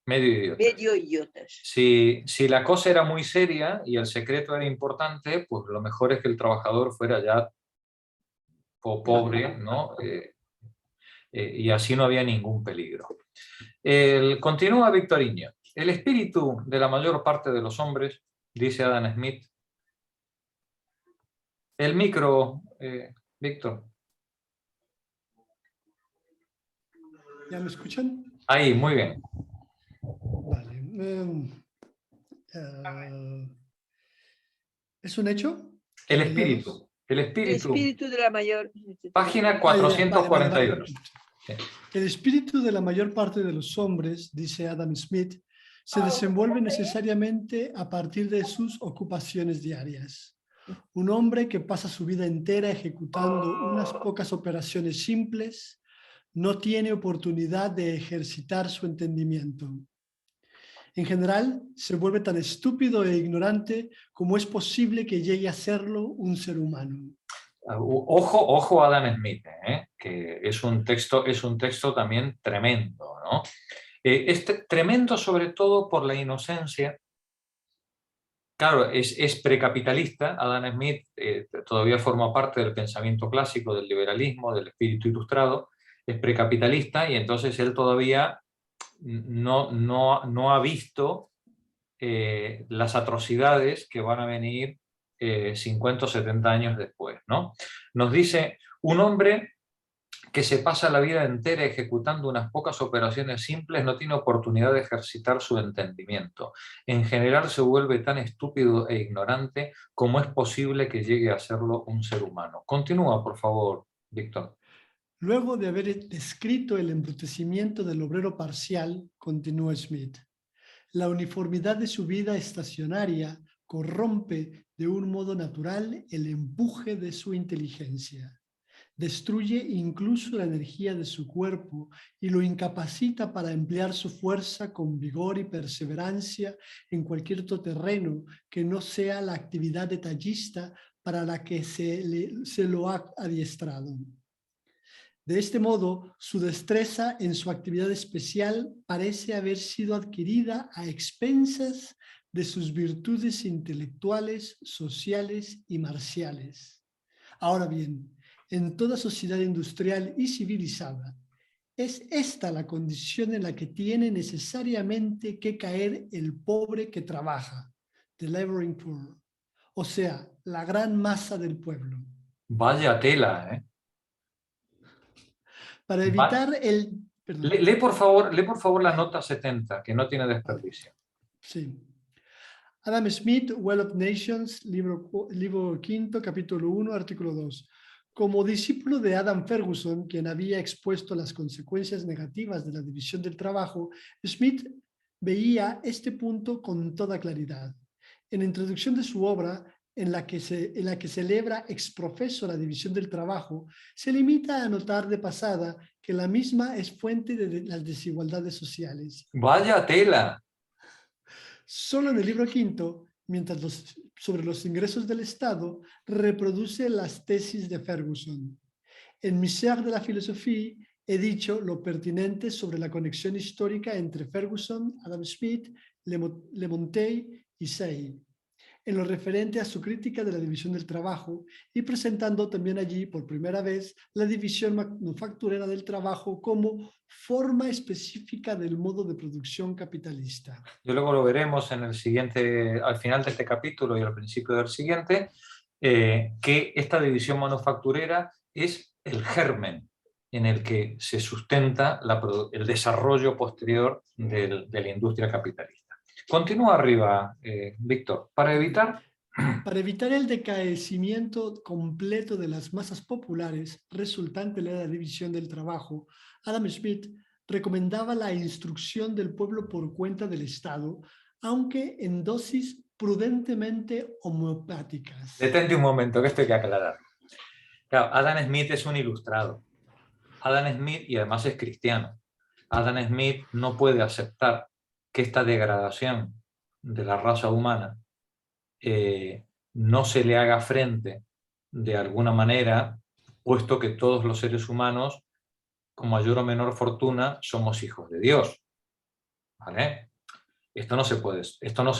Medio idiotas. Si la cosa era muy seria y el secreto era importante, pues lo mejor es que el trabajador fuera ya pobre, ¿no? Y así no había ningún peligro. Continúa Victoriño. El espíritu de la mayor parte de los hombres, dice Adam Smith. El micro, Víctor. ¿Ya me escuchan? Ahí, muy bien. Vale. ¿Es un hecho? El espíritu. El espíritu de la mayor... Página Vale, 441. Sí. El espíritu de la mayor parte de los hombres, dice Adam Smith, se desenvuelve necesariamente a partir de sus ocupaciones diarias. Un hombre que pasa su vida entera ejecutando unas pocas operaciones simples no tiene oportunidad de ejercitar su entendimiento. En general, se vuelve tan estúpido e ignorante como es posible que llegue a serlo un ser humano. Ojo a Adam Smith, que es un texto también tremendo, ¿no? Tremendo sobre todo por la inocencia. Claro, es precapitalista. Adam Smith todavía forma parte del pensamiento clásico, del liberalismo, del espíritu ilustrado. Es precapitalista y entonces él todavía no ha visto las atrocidades que van a venir 50 o 70 años después, ¿no? Nos dice, un hombre que se pasa la vida entera ejecutando unas pocas operaciones simples no tiene oportunidad de ejercitar su entendimiento. En general se vuelve tan estúpido e ignorante como es posible que llegue a serlo un ser humano. Continúa, por favor, Víctor. Luego de haber descrito el embrutecimiento del obrero parcial, continúa Smith, la uniformidad de su vida estacionaria corrompe de un modo natural el empuje de su inteligencia. Destruye incluso la energía de su cuerpo y lo incapacita para emplear su fuerza con vigor y perseverancia en cualquier otro terreno que no sea la actividad detallista para la que se lo ha adiestrado. De este modo, su destreza en su actividad especial parece haber sido adquirida a expensas de sus virtudes intelectuales, sociales y marciales. Ahora bien, en toda sociedad industrial y civilizada, es esta la condición en la que tiene necesariamente que caer el pobre que trabaja, the laboring poor, o sea, la gran masa del pueblo. Vaya tela, ¿eh? Para evitar el... Perdón. Lee por favor la nota 70, que no tiene desperdicio. Sí. Adam Smith, Well of Nations, libro quinto, capítulo 1, artículo 2. Como discípulo de Adam Ferguson, quien había expuesto las consecuencias negativas de la división del trabajo, Smith veía este punto con toda claridad. En la introducción de su obra, en la que celebra ex profeso la división del trabajo, se limita a notar de pasada que la misma es fuente de las desigualdades sociales. ¡Vaya tela! Solo en el libro quinto, sobre los ingresos del Estado, reproduce las tesis de Ferguson. En Misère de la Philosophie he dicho lo pertinente sobre la conexión histórica entre Ferguson, Adam Smith, Le Montet y Say, en lo referente a su crítica de la división del trabajo y presentando también allí por primera vez la división manufacturera del trabajo como forma específica del modo de producción capitalista. Y luego lo veremos en el siguiente, al final de este capítulo y al principio del siguiente, que esta división manufacturera es el germen en el que se sustenta el desarrollo posterior de la industria capitalista. Continúa arriba, Víctor. Para evitar el decaecimiento completo de las masas populares resultante de la división del trabajo, Adam Smith recomendaba la instrucción del pueblo por cuenta del Estado, aunque en dosis prudentemente homeopáticas. Detente un momento, que esto hay que aclarar. Claro, Adam Smith es un ilustrado. Adam Smith, y además es cristiano, Adam Smith no puede aceptar que esta degradación de la raza humana no se le haga frente de alguna manera, puesto que todos los seres humanos, con mayor o menor fortuna, somos hijos de Dios. ¿Vale? Esto no se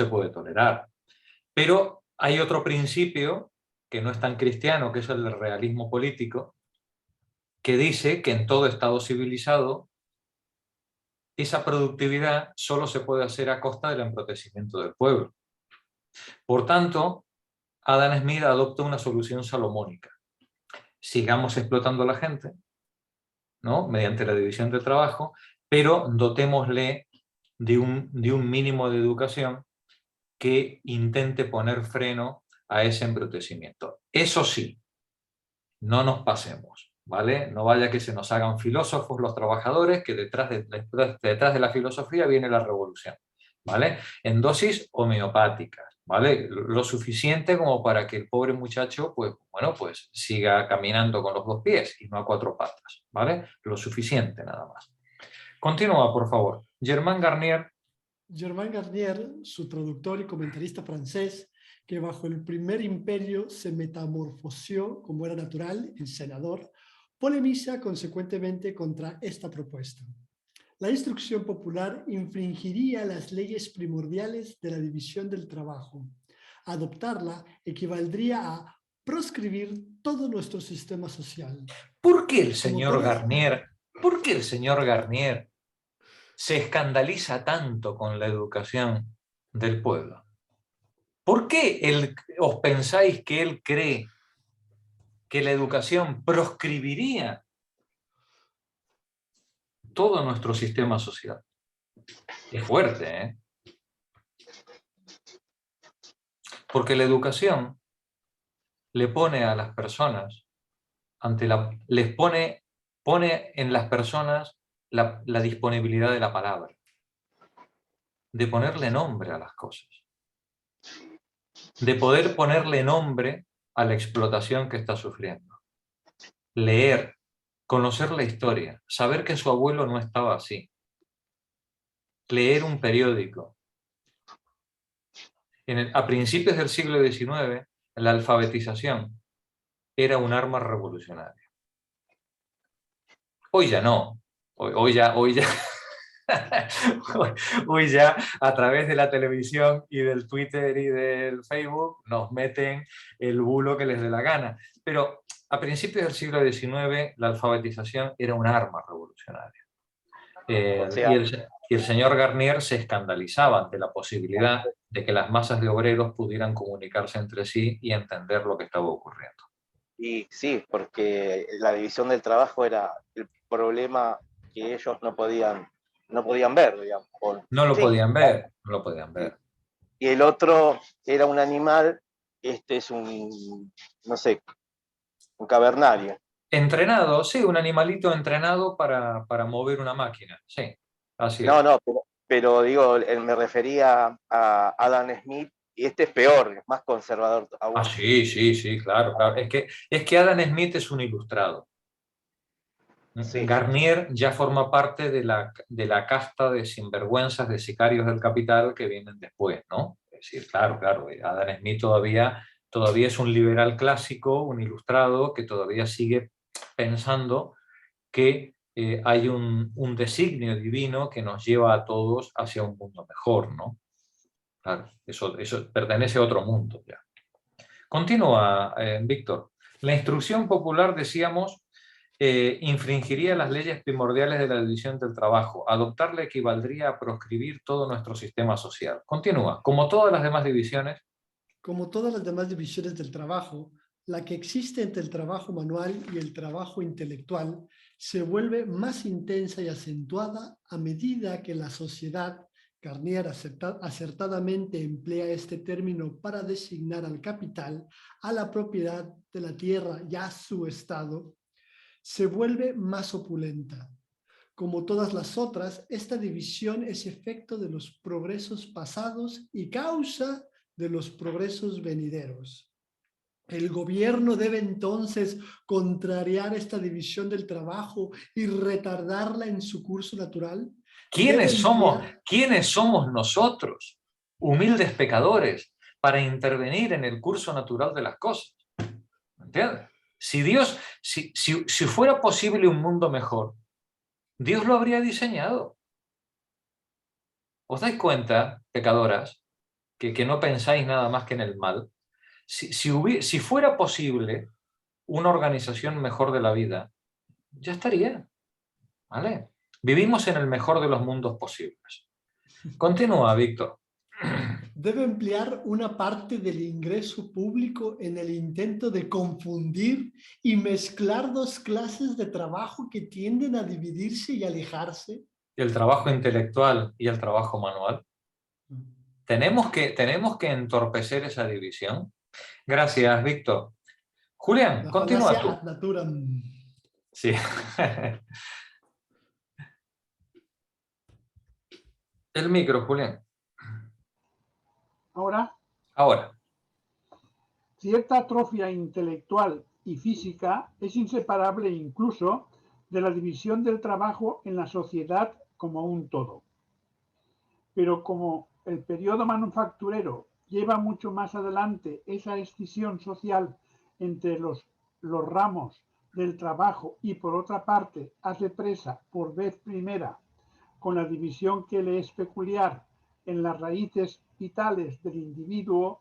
puede tolerar. Pero hay otro principio que no es tan cristiano, que es el del realismo político, que dice que en todo Estado civilizado esa productividad solo se puede hacer a costa del embrutecimiento del pueblo. Por tanto, Adam Smith adopta una solución salomónica. Sigamos explotando a la gente, ¿no?, mediante la división del trabajo, pero dotémosle de un mínimo de educación que intente poner freno a ese embrutecimiento. Eso sí, no nos pasemos, ¿vale? No vaya que se nos hagan filósofos los trabajadores, que detrás de la filosofía viene la revolución, ¿vale? En dosis homeopáticas, ¿vale? Lo suficiente como para que el pobre muchacho, pues siga caminando con los dos pies y no a cuatro patas, ¿vale? Lo suficiente nada más. Continúa, por favor. Germain Garnier, su traductor y comentarista francés, que bajo el primer imperio se metamorfoseó, como era natural, en senador, polemiza consecuentemente contra esta propuesta. La instrucción popular infringiría las leyes primordiales de la división del trabajo. Adoptarla equivaldría a proscribir todo nuestro sistema social. ¿Por qué el señor Garnier se escandaliza tanto con la educación del pueblo? ¿Por qué os pensáis que él cree que la educación proscribiría todo nuestro sistema social? Es fuerte, ¿eh? Porque la educación le pone a las personas, pone en las personas la disponibilidad de la palabra, de ponerle nombre a las cosas, de poder ponerle nombre a la explotación que está sufriendo. Leer, conocer la historia, saber que su abuelo no estaba así. Leer un periódico. A principios del siglo XIX, la alfabetización era un arma revolucionaria. Hoy ya no. Hoy ya, hoy ya a través de la televisión y del Twitter y del Facebook nos meten el bulo que les dé la gana. Pero a principios del siglo XIX la alfabetización era un arma revolucionaria. O sea, Y el señor Garnier se escandalizaba ante la posibilidad de que las masas de obreros pudieran comunicarse entre sí y entender lo que estaba ocurriendo. y sí, porque la división del trabajo era el problema que ellos no podían ver, digamos. No lo Sí, podían ver, no lo podían ver. y el otro era un animal, este es un, no sé, un cavernario. Entrenado, sí, un animalito entrenado para mover una máquina, sí, así No, es. no, pero digo, me refería a Adam Smith, y este es peor, es más conservador Ah, aún. sí, sí, sí, claro, claro. Es que Adam Smith es un ilustrado. Sí, Garnier ya forma parte de la casta de sinvergüenzas, de sicarios del capital que vienen después, ¿no? Es decir, claro, claro, Adam Smith todavía es un liberal clásico, un ilustrado, que todavía sigue pensando que hay un designio divino que nos lleva a todos hacia un mundo mejor, ¿no? Claro, eso pertenece a otro mundo ya. Continúa, Víctor. La instrucción popular, decíamos, infringiría las leyes primordiales de la división del trabajo. Adoptarla equivaldría a proscribir todo nuestro sistema social. Continúa. Como todas las demás divisiones. Como todas las demás divisiones del trabajo, la que existe entre el trabajo manual y el trabajo intelectual se vuelve más intensa y acentuada a medida que la sociedad, Garnier acertadamente emplea este término para designar al capital, a la propiedad de la tierra y a su estado, se vuelve más opulenta. Como todas las otras, esta división es efecto de los progresos pasados y causa de los progresos venideros. El gobierno debe entonces contrariar esta división del trabajo y retardarla en su curso natural. Debe emplear... ¿Quiénes somos nosotros, humildes pecadores, para intervenir en el curso natural de las cosas? ¿Entiendes? Si fuera posible un mundo mejor, Dios lo habría diseñado. ¿Os dais cuenta, pecadoras, que no pensáis nada más que en el mal? Si fuera posible una organización mejor de la vida, ya estaría. ¿Vale? Vivimos en el mejor de los mundos posibles. Continúa, Víctor. Debe emplear una parte del ingreso público en el intento de confundir y mezclar dos clases de trabajo que tienden a dividirse y alejarse. El trabajo intelectual y el trabajo manual. Tenemos que entorpecer esa división. Gracias, Víctor. Julián, La continúa falacia tú. ad naturam. Sí. El micro, Julián. Ahora, Ahora. cierta atrofia intelectual y física es inseparable incluso de la división del trabajo en la sociedad como un todo. Pero como el periodo manufacturero lleva mucho más adelante esa escisión social entre los ramos del trabajo y por otra parte hace presa por vez primera con la división que le es peculiar en las raíces vitales del individuo,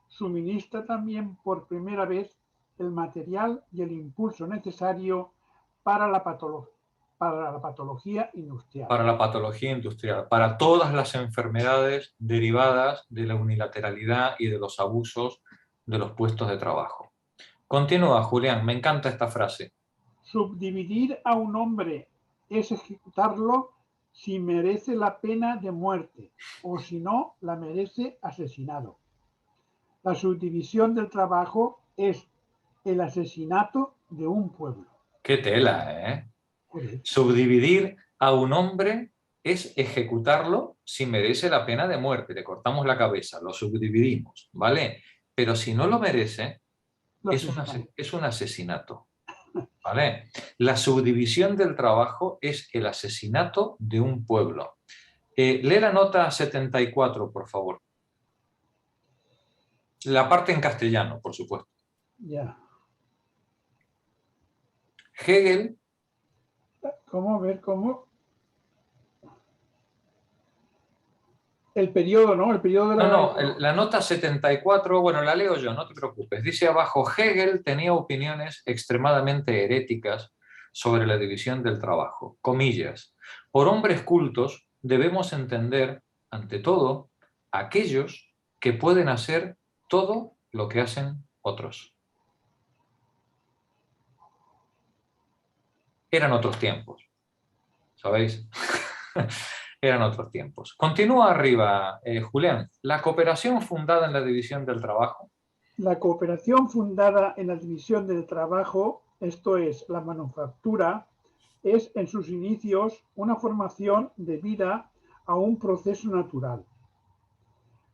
suministra también por primera vez el material y el impulso necesario para la patología industrial. Para la patología industrial, para todas las enfermedades derivadas de la unilateralidad y de los abusos de los puestos de trabajo. Continúa, Julián, me encanta esta frase. Subdividir a un hombre es ejecutarlo si merece la pena de muerte o si no la merece asesinado. La subdivisión del trabajo es el asesinato de un pueblo. Qué tela, ¿eh? Subdividir a un hombre es ejecutarlo si merece la pena de muerte. Le cortamos la cabeza, lo subdividimos, ¿vale? Pero si no lo merece, es un asesinato, ¿vale? La subdivisión del trabajo es el asesinato de un pueblo. Lee la nota 74, por favor. La parte en castellano, por supuesto. Ya. Hegel ¿Cómo? A ver, ¿cómo? El periodo, ¿no? El periodo de la... No, la nota 74, bueno, la leo yo, no te preocupes. Dice abajo, Hegel tenía opiniones extremadamente heréticas sobre la división del trabajo. Comillas. Por hombres cultos debemos entender, ante todo, aquellos que pueden hacer todo lo que hacen otros. Eran otros tiempos, ¿sabéis? Eran otros tiempos. Continúa arriba, Julián. La cooperación fundada en la división del trabajo. La cooperación fundada en la división del trabajo, esto es, la manufactura, es en sus inicios una formación debida a un proceso natural.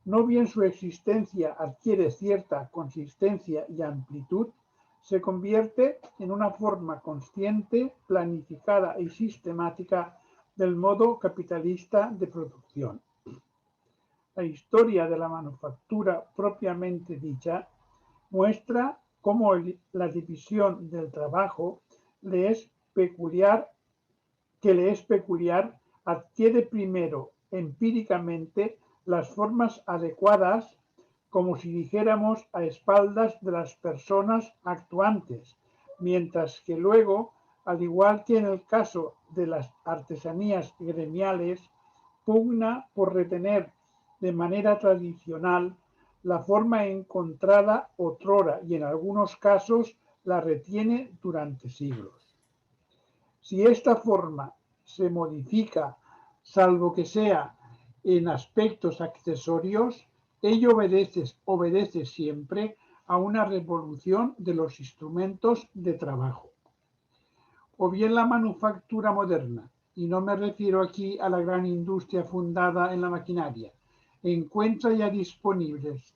No bien su existencia adquiere cierta consistencia y amplitud, se convierte en una forma consciente, planificada y sistemática del modo capitalista de producción. La historia de la manufactura propiamente dicha muestra cómo la división del trabajo que le es peculiar, adquiere primero empíricamente las formas adecuadas, como si dijéramos a espaldas de las personas actuantes, mientras que luego, al igual que en el caso de las artesanías gremiales, pugna por retener de manera tradicional la forma encontrada otrora y en algunos casos la retiene durante siglos. Si esta forma se modifica, salvo que sea en aspectos accesorios, ello obedece siempre a una revolución de los instrumentos de trabajo. O bien la manufactura moderna, y no me refiero aquí a la gran industria fundada en la maquinaria, encuentra ya disponibles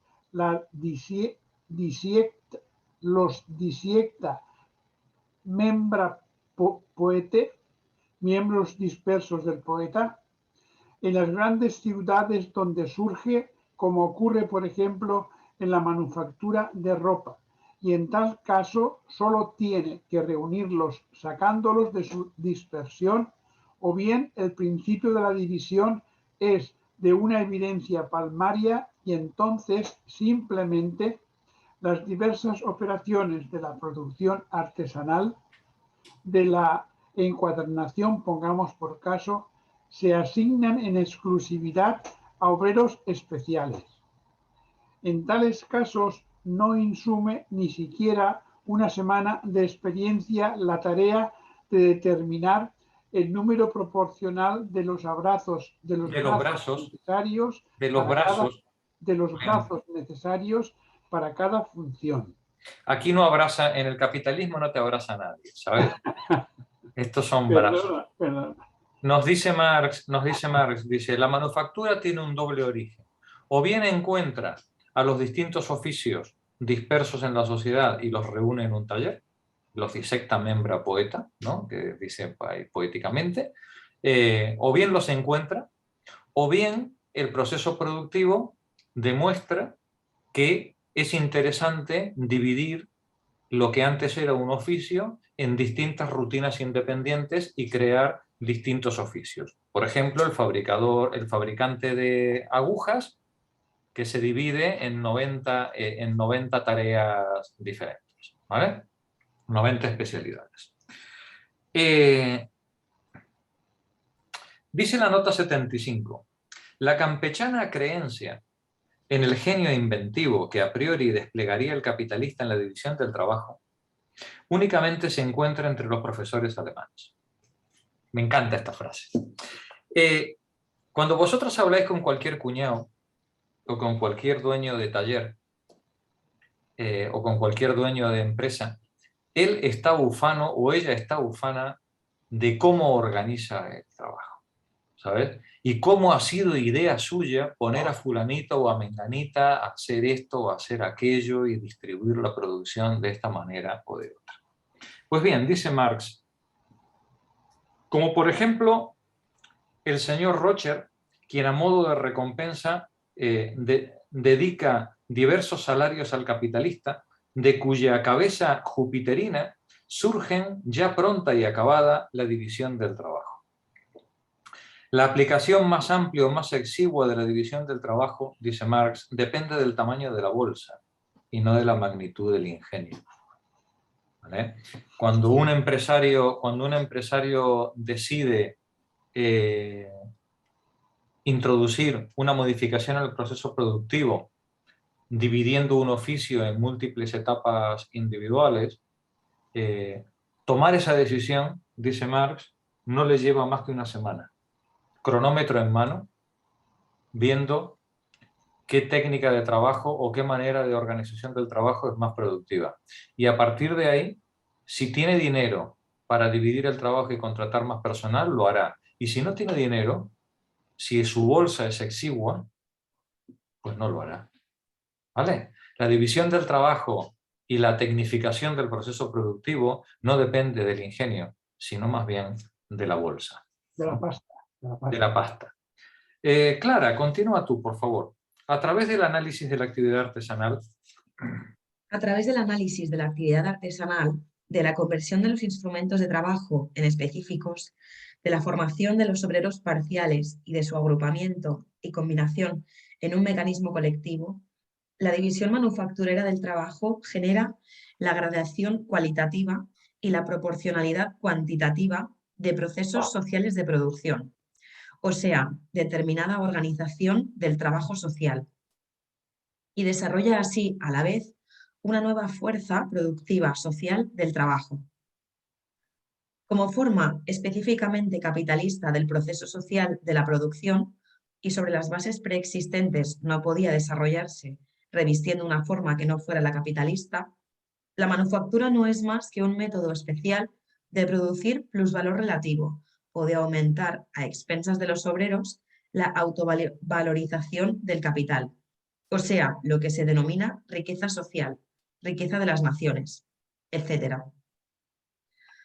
los disiecta membra poete, miembros dispersos del poeta, en las grandes ciudades donde surge, como ocurre por ejemplo en la manufactura de ropa, y en tal caso solo tiene que reunirlos sacándolos de su dispersión, o bien el principio de la división es de una evidencia palmaria y entonces simplemente las diversas operaciones de la producción artesanal, de la encuadernación, pongamos por caso, se asignan en exclusividad a obreros especiales. En tales casos no insume ni siquiera una semana de experiencia la tarea de determinar el número proporcional de los brazos necesarios para cada función. Aquí no abraza, en el capitalismo no te abraza nadie, ¿sabes? Estos son brazos. Nos dice Marx, dice, la manufactura tiene un doble origen. O bien encuentra a los distintos oficios dispersos en la sociedad y los reúne en un taller, los disecta membra poeta, ¿no? Que dice poéticamente, o bien los encuentra, o bien el proceso productivo demuestra que es interesante dividir lo que antes era un oficio en distintas rutinas independientes y crear distintos oficios. Por ejemplo, el fabricante de agujas, que se divide en 90 tareas diferentes, ¿vale? 90 especialidades. Dice la nota 75, la campechana creencia en el genio inventivo que a priori desplegaría el capitalista en la división del trabajo, únicamente se encuentra entre los profesores alemanes. Me encanta esta frase. Cuando vosotros habláis con cualquier cuñado o con cualquier dueño de taller o con cualquier dueño de empresa, él está ufano o ella está ufana de cómo organiza el trabajo, ¿sabes? Y cómo ha sido idea suya poner a fulanito o a menganita a hacer esto o a hacer aquello y distribuir la producción de esta manera o de otra. Pues bien, dice Marx, como por ejemplo el señor Rocher, quien a modo de recompensa dedica diversos salarios al capitalista, de cuya cabeza jupiterina surgen ya pronta y acabada la división del trabajo. La aplicación más amplia o más exigua de la división del trabajo, dice Marx, depende del tamaño de la bolsa y no de la magnitud del ingenio. ¿Vale? Cuando un empresario decide introducir una modificación en el proceso productivo, dividiendo un oficio en múltiples etapas individuales, tomar esa decisión, dice Marx, no le lleva más que una semana. Cronómetro en mano, viendo qué técnica de trabajo o qué manera de organización del trabajo es más productiva. Y a partir de ahí, si tiene dinero para dividir el trabajo y contratar más personal, lo hará. Y si no tiene dinero, si su bolsa es exigua, pues no lo hará. ¿Vale? La división del trabajo y la tecnificación del proceso productivo no depende del ingenio, sino más bien de la bolsa. De la pasta. De la pasta. Clara, continúa tú, por favor. A través del análisis de la actividad artesanal. A través del análisis de la actividad artesanal, de la conversión de los instrumentos de trabajo en específicos, de la formación de los obreros parciales y de su agrupamiento y combinación en un mecanismo colectivo, la división manufacturera del trabajo genera la gradación cualitativa y la proporcionalidad cuantitativa de procesos sociales de producción, o sea, determinada organización del trabajo social, y desarrolla así, a la vez, una nueva fuerza productiva social del trabajo. Como forma específicamente capitalista del proceso social de la producción y sobre las bases preexistentes no podía desarrollarse revistiendo una forma que no fuera la capitalista, la manufactura no es más que un método especial de producir plusvalor relativo o de aumentar a expensas de los obreros la autovalorización del capital, o sea, lo que se denomina riqueza social, riqueza de las naciones, etc.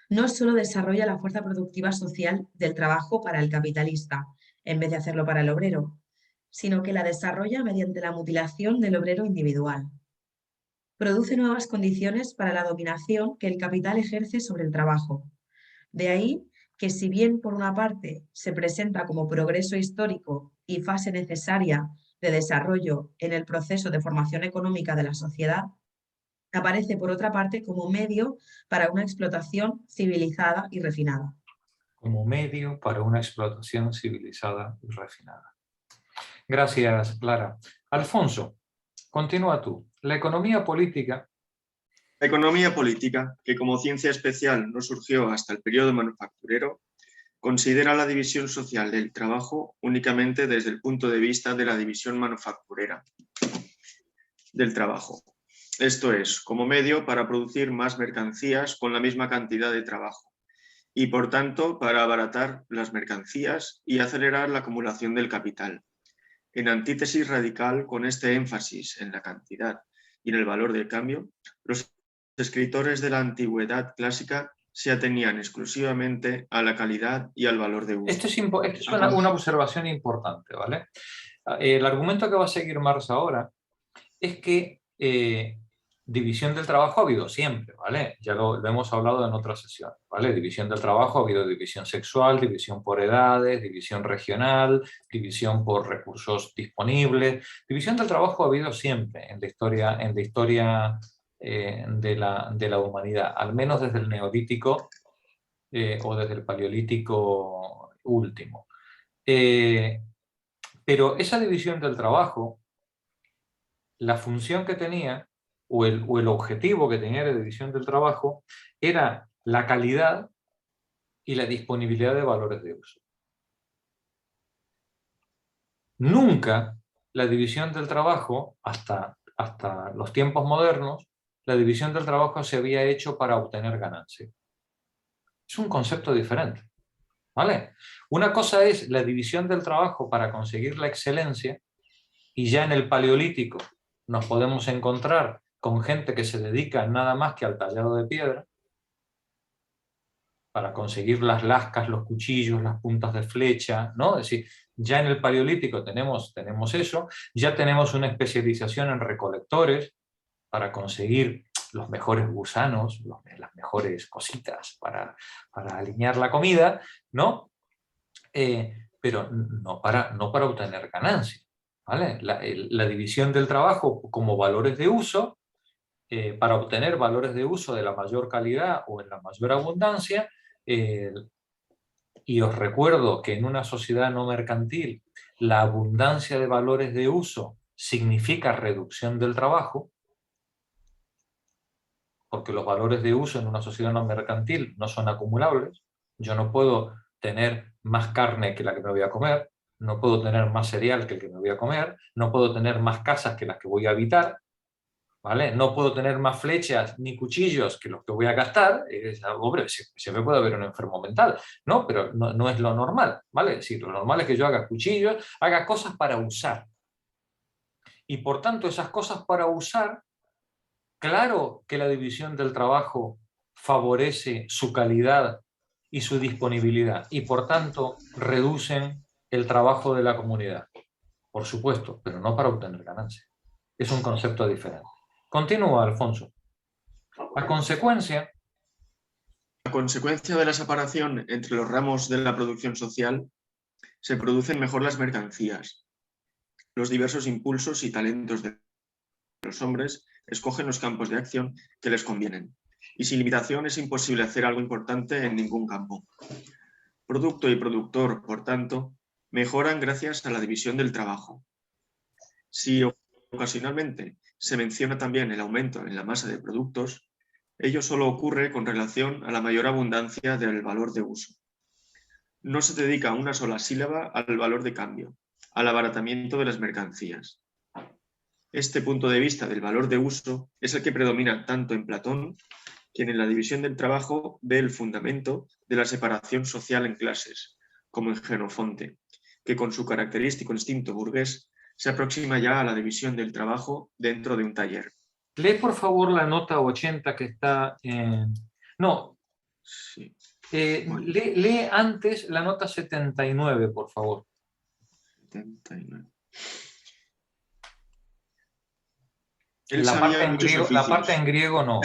No solo desarrolla la fuerza productiva social del trabajo para el capitalista, en vez de hacerlo para el obrero, sino que la desarrolla mediante la mutilación del obrero individual. Produce nuevas condiciones para la dominación que el capital ejerce sobre el trabajo. De ahí que, si bien por una parte se presenta como progreso histórico y fase necesaria de desarrollo en el proceso de formación económica de la sociedad, aparece por otra parte como medio para una explotación civilizada y refinada. Como medio para una explotación civilizada y refinada. Gracias, Clara. Alfonso, continúa tú. La economía política. La economía política, que como ciencia especial no surgió hasta el periodo manufacturero, considera la división social del trabajo únicamente desde el punto de vista de la división manufacturera del trabajo. Esto es, como medio para producir más mercancías con la misma cantidad de trabajo y, por tanto, para abaratar las mercancías y acelerar la acumulación del capital. En antítesis radical con este énfasis en la cantidad y en el valor del cambio, los escritores de la antigüedad clásica se atenían exclusivamente a la calidad y al valor de uso. Esto es una observación importante, ¿vale? El argumento que va a seguir Marx ahora es que división del trabajo ha habido siempre, ¿vale? Ya lo hemos hablado en otras sesiones, ¿vale? División del trabajo ha habido división sexual, división por edades, división regional, división por recursos disponibles. División del trabajo ha habido siempre en la historia de la humanidad, al menos desde el Neolítico o desde el Paleolítico último. Pero esa división del trabajo, la función que tenía, o el objetivo que tenía la división del trabajo, era la calidad y la disponibilidad de valores de uso. Nunca la división del trabajo, hasta los tiempos modernos, la división del trabajo se había hecho para obtener ganancia. Es un concepto diferente, ¿vale? Una cosa es la división del trabajo para conseguir la excelencia, y ya en el Paleolítico nos podemos encontrar con gente que se dedica nada más que al tallado de piedra, para conseguir las lascas, los cuchillos, las puntas de flecha, ¿no? Es decir, ya en el Paleolítico tenemos eso, ya tenemos una especialización en recolectores para conseguir los mejores gusanos, las mejores cositas para alinear la comida, ¿no? Pero no para obtener ganancia, ¿vale? La división del trabajo como valores de uso, para obtener valores de uso de la mayor calidad o en la mayor abundancia, y os recuerdo que en una sociedad no mercantil la abundancia de valores de uso significa reducción del trabajo, porque los valores de uso en una sociedad no mercantil no son acumulables. Yo no puedo tener más carne que la que me voy a comer, no puedo tener más cereal que el que me voy a comer, no puedo tener más casas que las que voy a habitar, ¿vale? No puedo tener más flechas ni cuchillos que los que voy a gastar. Es algo, hombre, siempre puede haber un enfermo mental, ¿no? Pero no es lo normal, ¿vale? Es decir, lo normal es que yo haga cuchillos, haga cosas para usar. Y por tanto, esas cosas para usar, claro que la división del trabajo favorece su calidad y su disponibilidad, y por tanto reducen el trabajo de la comunidad. Por supuesto, pero no para obtener ganancias. Es un concepto diferente. Continúa, Alfonso. A consecuencia de la separación entre los ramos de la producción social, se producen mejor las mercancías. Los diversos impulsos y talentos de los hombres escogen los campos de acción que les convienen, y sin limitación es imposible hacer algo importante en ningún campo. Producto y productor, por tanto, mejoran gracias a la división del trabajo. Si ocasionalmente se menciona también el aumento en la masa de productos, ello solo ocurre con relación a la mayor abundancia del valor de uso. No se dedica una sola sílaba al valor de cambio, al abaratamiento de las mercancías. Este punto de vista del valor de uso es el que predomina tanto en Platón, quien en la división del trabajo ve el fundamento de la separación social en clases, como en Jenofonte, que con su característico instinto burgués se aproxima ya a la división del trabajo dentro de un taller. Lee por favor la nota 80 que está en... No, sí. Bueno. Lee antes la nota 79, por favor. 79. La parte en griego no.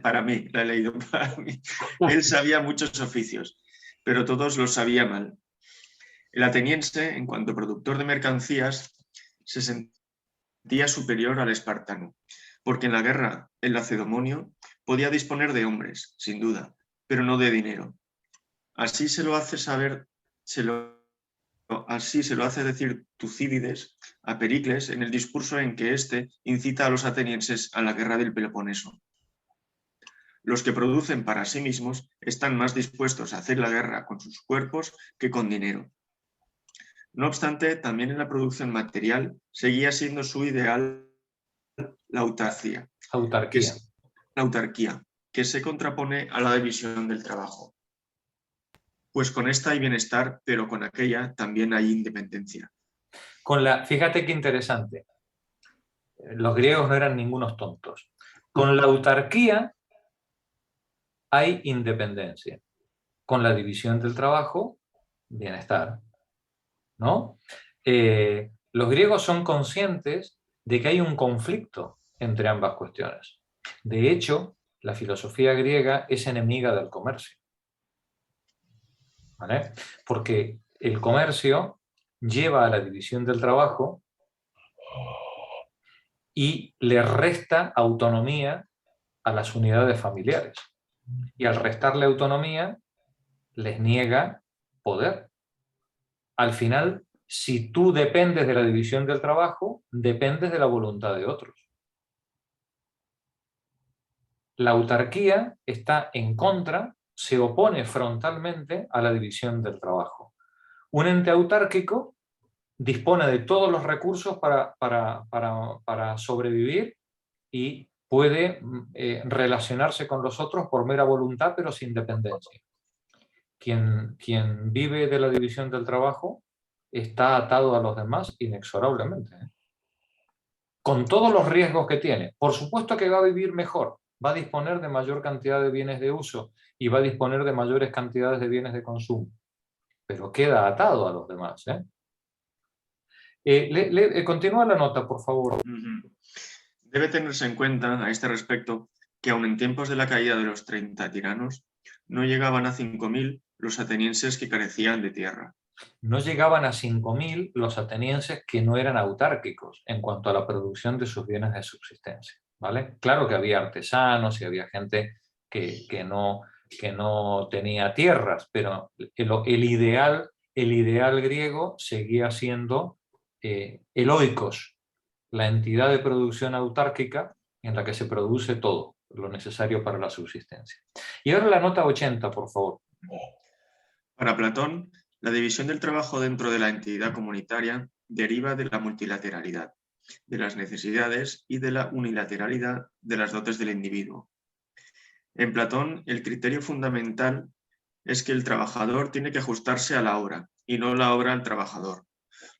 Para mí, la he leído para mí. Él sabía muchos oficios, pero todos los sabía mal. El ateniense, en cuanto productor de mercancías, se sentía superior al espartano, porque en la guerra el lacedemonio podía disponer de hombres, sin duda, pero no de dinero. Así se lo hace saber, así se lo hace decir Tucídides a Pericles en el discurso en que éste incita a los atenienses a la guerra del Peloponeso. Los que producen para sí mismos están más dispuestos a hacer la guerra con sus cuerpos que con dinero. No obstante, también en la producción material seguía siendo su ideal la autarquía, que se contrapone a la división del trabajo. Pues con esta hay bienestar, pero con aquella también hay independencia. Fíjate qué interesante. Los griegos no eran ningunos tontos. Con la autarquía hay independencia. Con la división del trabajo, bienestar, ¿no? Los griegos son conscientes de que hay un conflicto entre ambas cuestiones. De hecho, la filosofía griega es enemiga del comercio, ¿vale? Porque el comercio lleva a la división del trabajo y le resta autonomía a las unidades familiares. Y al restarle autonomía, les niega poder. Al final, si tú dependes de la división del trabajo, dependes de la voluntad de otros. La autarquía está en contra, se opone frontalmente a la división del trabajo. Un ente autárquico dispone de todos los recursos para sobrevivir y puede relacionarse con los otros por mera voluntad, pero sin dependencia. Quien vive de la división del trabajo está atado a los demás inexorablemente, ¿eh? Con todos los riesgos que tiene. Por supuesto que va a vivir mejor, va a disponer de mayor cantidad de bienes de uso y va a disponer de mayores cantidades de bienes de consumo, pero queda atado a los demás, ¿eh? Continúa la nota, por favor. Debe tenerse en cuenta a este respecto que aun en tiempos de la caída de los 30 tiranos, no llegaban a 5.000 los atenienses que carecían de tierra. No llegaban a 5.000 los atenienses que no eran autárquicos en cuanto a la producción de sus bienes de subsistencia, ¿vale? Claro que había artesanos y había gente que no tenía tierras, pero el ideal griego seguía siendo el oikos, la entidad de producción autárquica en la que se produce todo lo necesario para la subsistencia. Y ahora la nota 80, por favor. Para Platón, la división del trabajo dentro de la entidad comunitaria deriva de la multilateralidad, de las necesidades y de la unilateralidad de las dotes del individuo. En Platón, el criterio fundamental es que el trabajador tiene que ajustarse a la obra y no la obra al trabajador,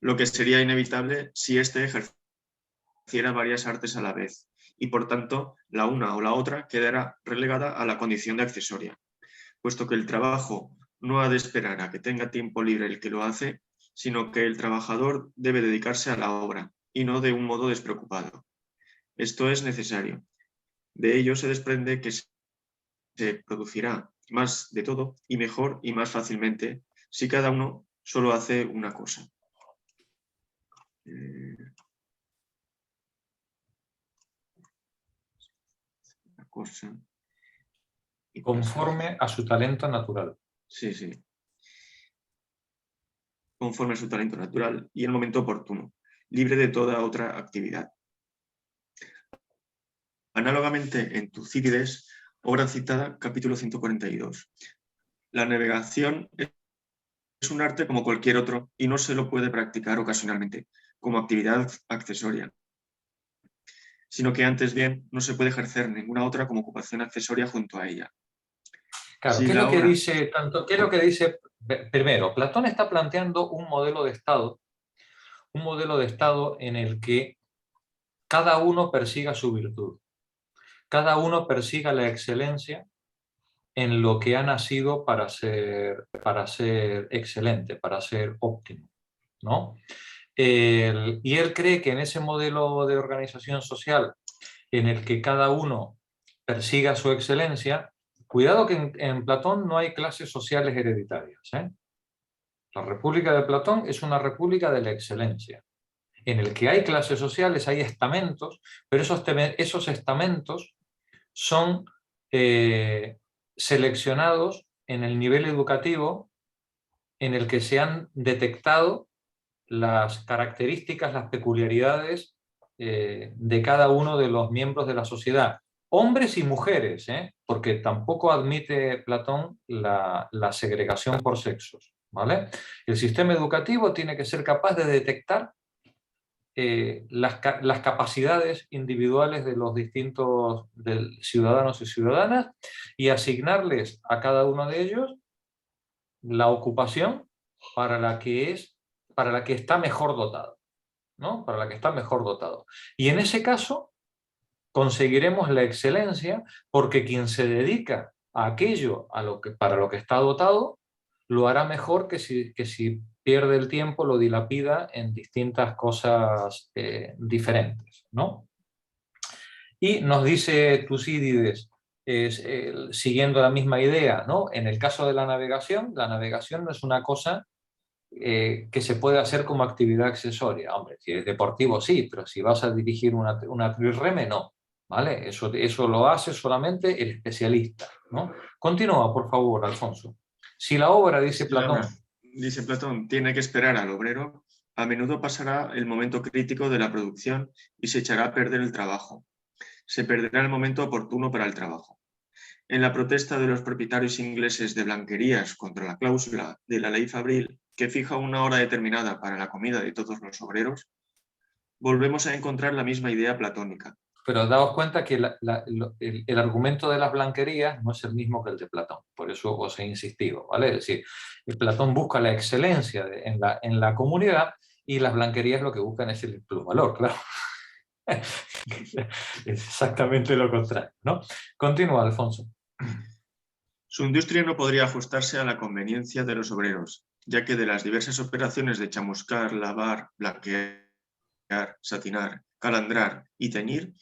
lo que sería inevitable si éste ejerciera varias artes a la vez y, por tanto, la una o la otra quedará relegada a la condición de accesoria, puesto que el trabajo no ha de esperar a que tenga tiempo libre el que lo hace, sino que el trabajador debe dedicarse a la obra y no de un modo despreocupado. Esto es necesario. De ello se desprende que se producirá más de todo y mejor y más fácilmente si cada uno solo hace una cosa. Conforme a su talento natural. Sí, sí. Conforme a su talento natural y el momento oportuno, libre de toda otra actividad. Análogamente, en Tucídides, obra citada, capítulo 142. La navegación es un arte como cualquier otro y no se lo puede practicar ocasionalmente, como actividad accesoria, sino que antes bien no se puede ejercer ninguna otra como ocupación accesoria junto a ella. Claro, ¿qué es lo que dice ¿qué es lo que dice? Primero, Platón está planteando un modelo de Estado en el que cada uno persiga su virtud, cada uno persiga la excelencia en lo que ha nacido para ser excelente, para ser óptimo, ¿no? Y él cree que en ese modelo de organización social en el que cada uno persiga su excelencia, cuidado que en Platón no hay clases sociales hereditarias, ¿eh? La República de Platón es una república de la excelencia, en el que hay clases sociales, hay estamentos, pero esos estamentos son seleccionados en el nivel educativo en el que se han detectado las características, las peculiaridades de cada uno de los miembros de la sociedad, hombres y mujeres, porque tampoco admite Platón la segregación por sexos, ¿vale? El sistema educativo tiene que ser capaz de detectar las capacidades individuales de los distintos ciudadanos y ciudadanas y asignarles a cada uno de ellos la ocupación para la que está mejor dotado, ¿no? Para la que está mejor dotado. Y en ese caso conseguiremos la excelencia porque quien se dedica a aquello para lo que está dotado lo hará mejor que si pierde el tiempo, lo dilapida en distintas cosas diferentes, ¿no? Y nos dice Tucídides, siguiendo la misma idea, ¿no? En el caso de la navegación no es una cosa que se puede hacer como actividad accesoria. Hombre, si es deportivo sí, pero si vas a dirigir una trirreme no, ¿vale? Eso lo hace solamente el especialista, ¿no? Continúa, por favor, Alfonso. Si la obra, dice Platón, tiene que esperar al obrero, a menudo pasará el momento crítico de la producción y se echará a perder el trabajo. Se perderá el momento oportuno para el trabajo. En la protesta de los propietarios ingleses de blanquerías contra la cláusula de la ley Fabril, que fija una hora determinada para la comida de todos los obreros, volvemos a encontrar la misma idea platónica. Pero daos cuenta que el argumento de las blanquerías no es el mismo que el de Platón, por eso os he insistido, ¿vale? Es decir, Platón busca la excelencia en la comunidad y las blanquerías lo que buscan es el plusvalor, claro. Es exactamente lo contrario, ¿no? Continúa, Alfonso. Su industria no podría ajustarse a la conveniencia de los obreros, ya que de las diversas operaciones de chamuscar, lavar, blanquear, satinar, calandrar y teñir,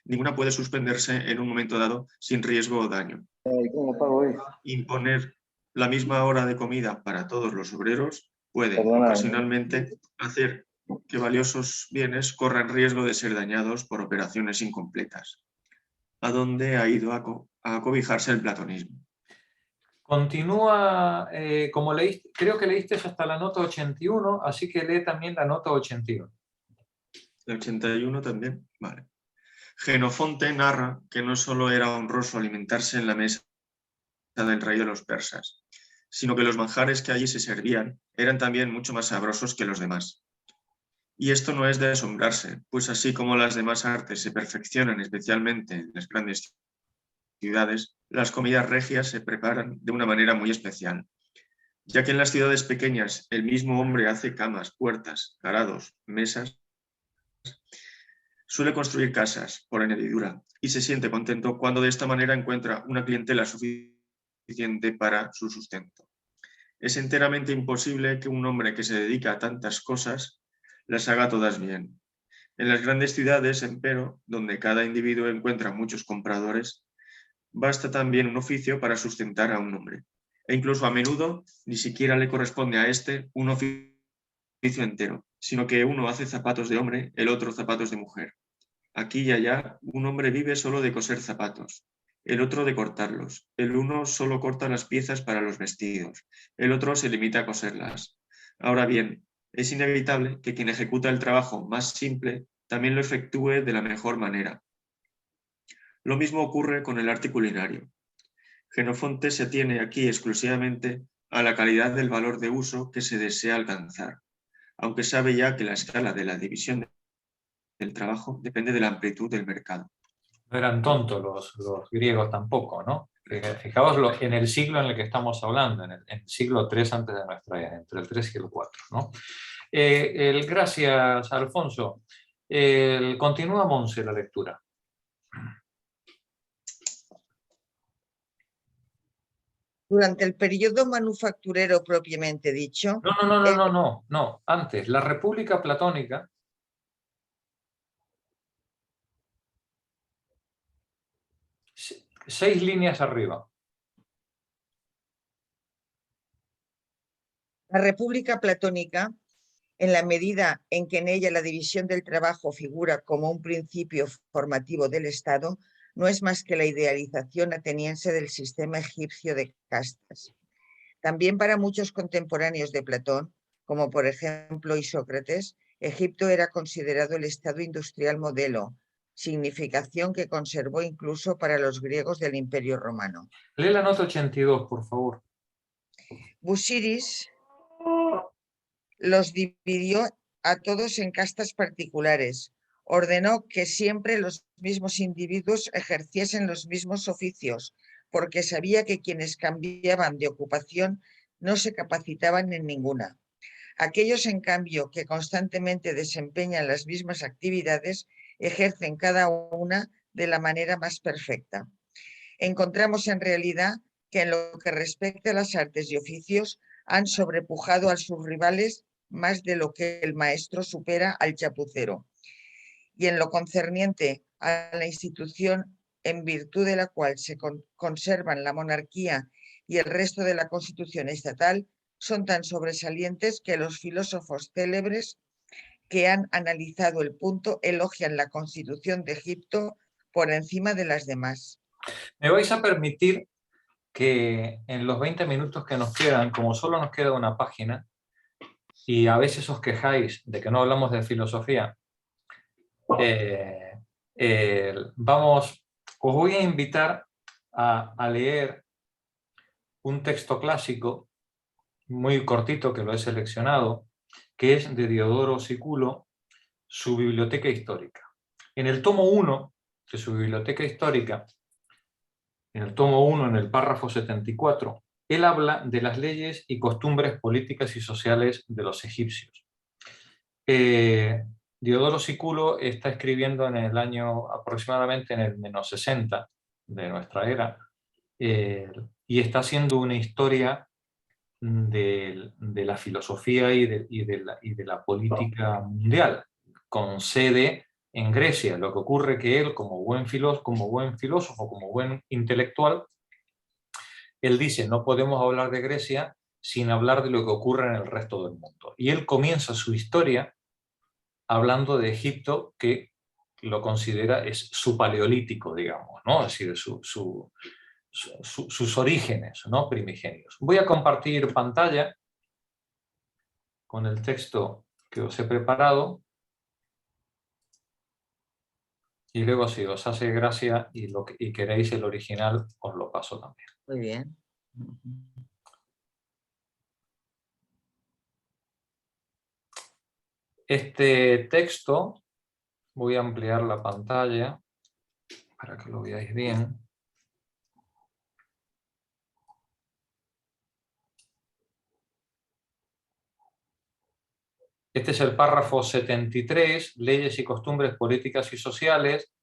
ninguna puede suspenderse en un momento dado sin riesgo o daño. Imponer la misma hora de comida para todos los obreros puede ocasionalmente hacer que valiosos bienes corran riesgo de ser dañados por operaciones incompletas. ¿A dónde ha ido a acobijarse el platonismo? Continúa, como leíste, creo que leíste hasta la nota 81, así que lee también la nota 81. ¿La 81 también? Vale. Genofonte narra que no solo era honroso alimentarse en la mesa del rey de los persas, sino que los manjares que allí se servían eran también mucho más sabrosos que los demás. Y esto no es de asombrarse, pues así como las demás artes se perfeccionan especialmente en las grandes ciudades, las comidas regias se preparan de una manera muy especial, ya que en las ciudades pequeñas el mismo hombre hace camas, puertas, arados, mesas, suele construir casas por añadidura y se siente contento cuando de esta manera encuentra una clientela suficiente para su sustento. Es enteramente imposible que un hombre que se dedica a tantas cosas las haga todas bien. En las grandes ciudades, empero, donde cada individuo encuentra muchos compradores, basta también un oficio para sustentar a un hombre. E incluso a menudo ni siquiera le corresponde a este un oficio entero, sino que uno hace zapatos de hombre, el otro zapatos de mujer. Aquí y allá, un hombre vive solo de coser zapatos, el otro de cortarlos. El uno solo corta las piezas para los vestidos, el otro se limita a coserlas. Ahora bien, es inevitable que quien ejecuta el trabajo más simple también lo efectúe de la mejor manera. Lo mismo ocurre con el arte culinario. Genofonte se atiene aquí exclusivamente a la calidad del valor de uso que se desea alcanzar, aunque sabe ya que la escala de la división del trabajo depende de la amplitud del mercado. No eran tontos los griegos tampoco, ¿no? Fijaos en el siglo en el que estamos hablando, en el siglo III antes de nuestra era, entre el 3 y el 4, ¿no? Gracias, Alfonso. Continúa, Monse, la lectura. Durante el periodo manufacturero propiamente dicho... No. Antes, la República Platónica... 6 líneas arriba. La República Platónica, en la medida en que en ella la división del trabajo figura como un principio formativo del Estado, no es más que la idealización ateniense del sistema egipcio de castas. También para muchos contemporáneos de Platón, como por ejemplo Isócrates, Egipto era considerado el Estado industrial modelo, significación que conservó incluso para los griegos del Imperio Romano. Lee la nota 82, por favor. Busiris los dividió a todos en castas particulares. Ordenó que siempre los mismos individuos ejerciesen los mismos oficios, porque sabía que quienes cambiaban de ocupación no se capacitaban en ninguna. Aquellos, en cambio, que constantemente desempeñan las mismas actividades, ejercen cada una de la manera más perfecta. Encontramos en realidad que en lo que respecta a las artes y oficios han sobrepujado a sus rivales más de lo que el maestro supera al chapucero. Y en lo concerniente a la institución en virtud de la cual se conservan la monarquía y el resto de la constitución estatal, son tan sobresalientes que los filósofos célebres que han analizado el punto elogian la constitución de Egipto por encima de las demás. Me vais a permitir que en los 20 minutos que nos quedan, como solo nos queda una página, y a veces os quejáis de que no hablamos de filosofía, os voy a invitar a leer un texto clásico muy cortito que lo he seleccionado, que es de Diodoro Sículo, su biblioteca histórica. En el tomo 1 de su biblioteca histórica, en el tomo 1, en el párrafo 74, él habla de las leyes y costumbres políticas y sociales de los egipcios. Diodoro Sículo está escribiendo en el año aproximadamente en el menos 60 de nuestra era, y está haciendo una historia de la filosofía y de la política mundial, con sede en Grecia. Lo que ocurre que él, como buen filósofo, como buen intelectual, él dice, no podemos hablar de Grecia sin hablar de lo que ocurre en el resto del mundo. Y él comienza su historia hablando de Egipto, que lo considera es su paleolítico, digamos, ¿no? Es decir, sus orígenes, ¿no? Primigenios. Voy a compartir pantalla con el texto que os he preparado y luego, si os hace gracia y queréis el original, os lo paso también. Muy bien. Este texto, voy a ampliar la pantalla para que lo veáis bien. Este es el párrafo 73, leyes y costumbres políticas y sociales,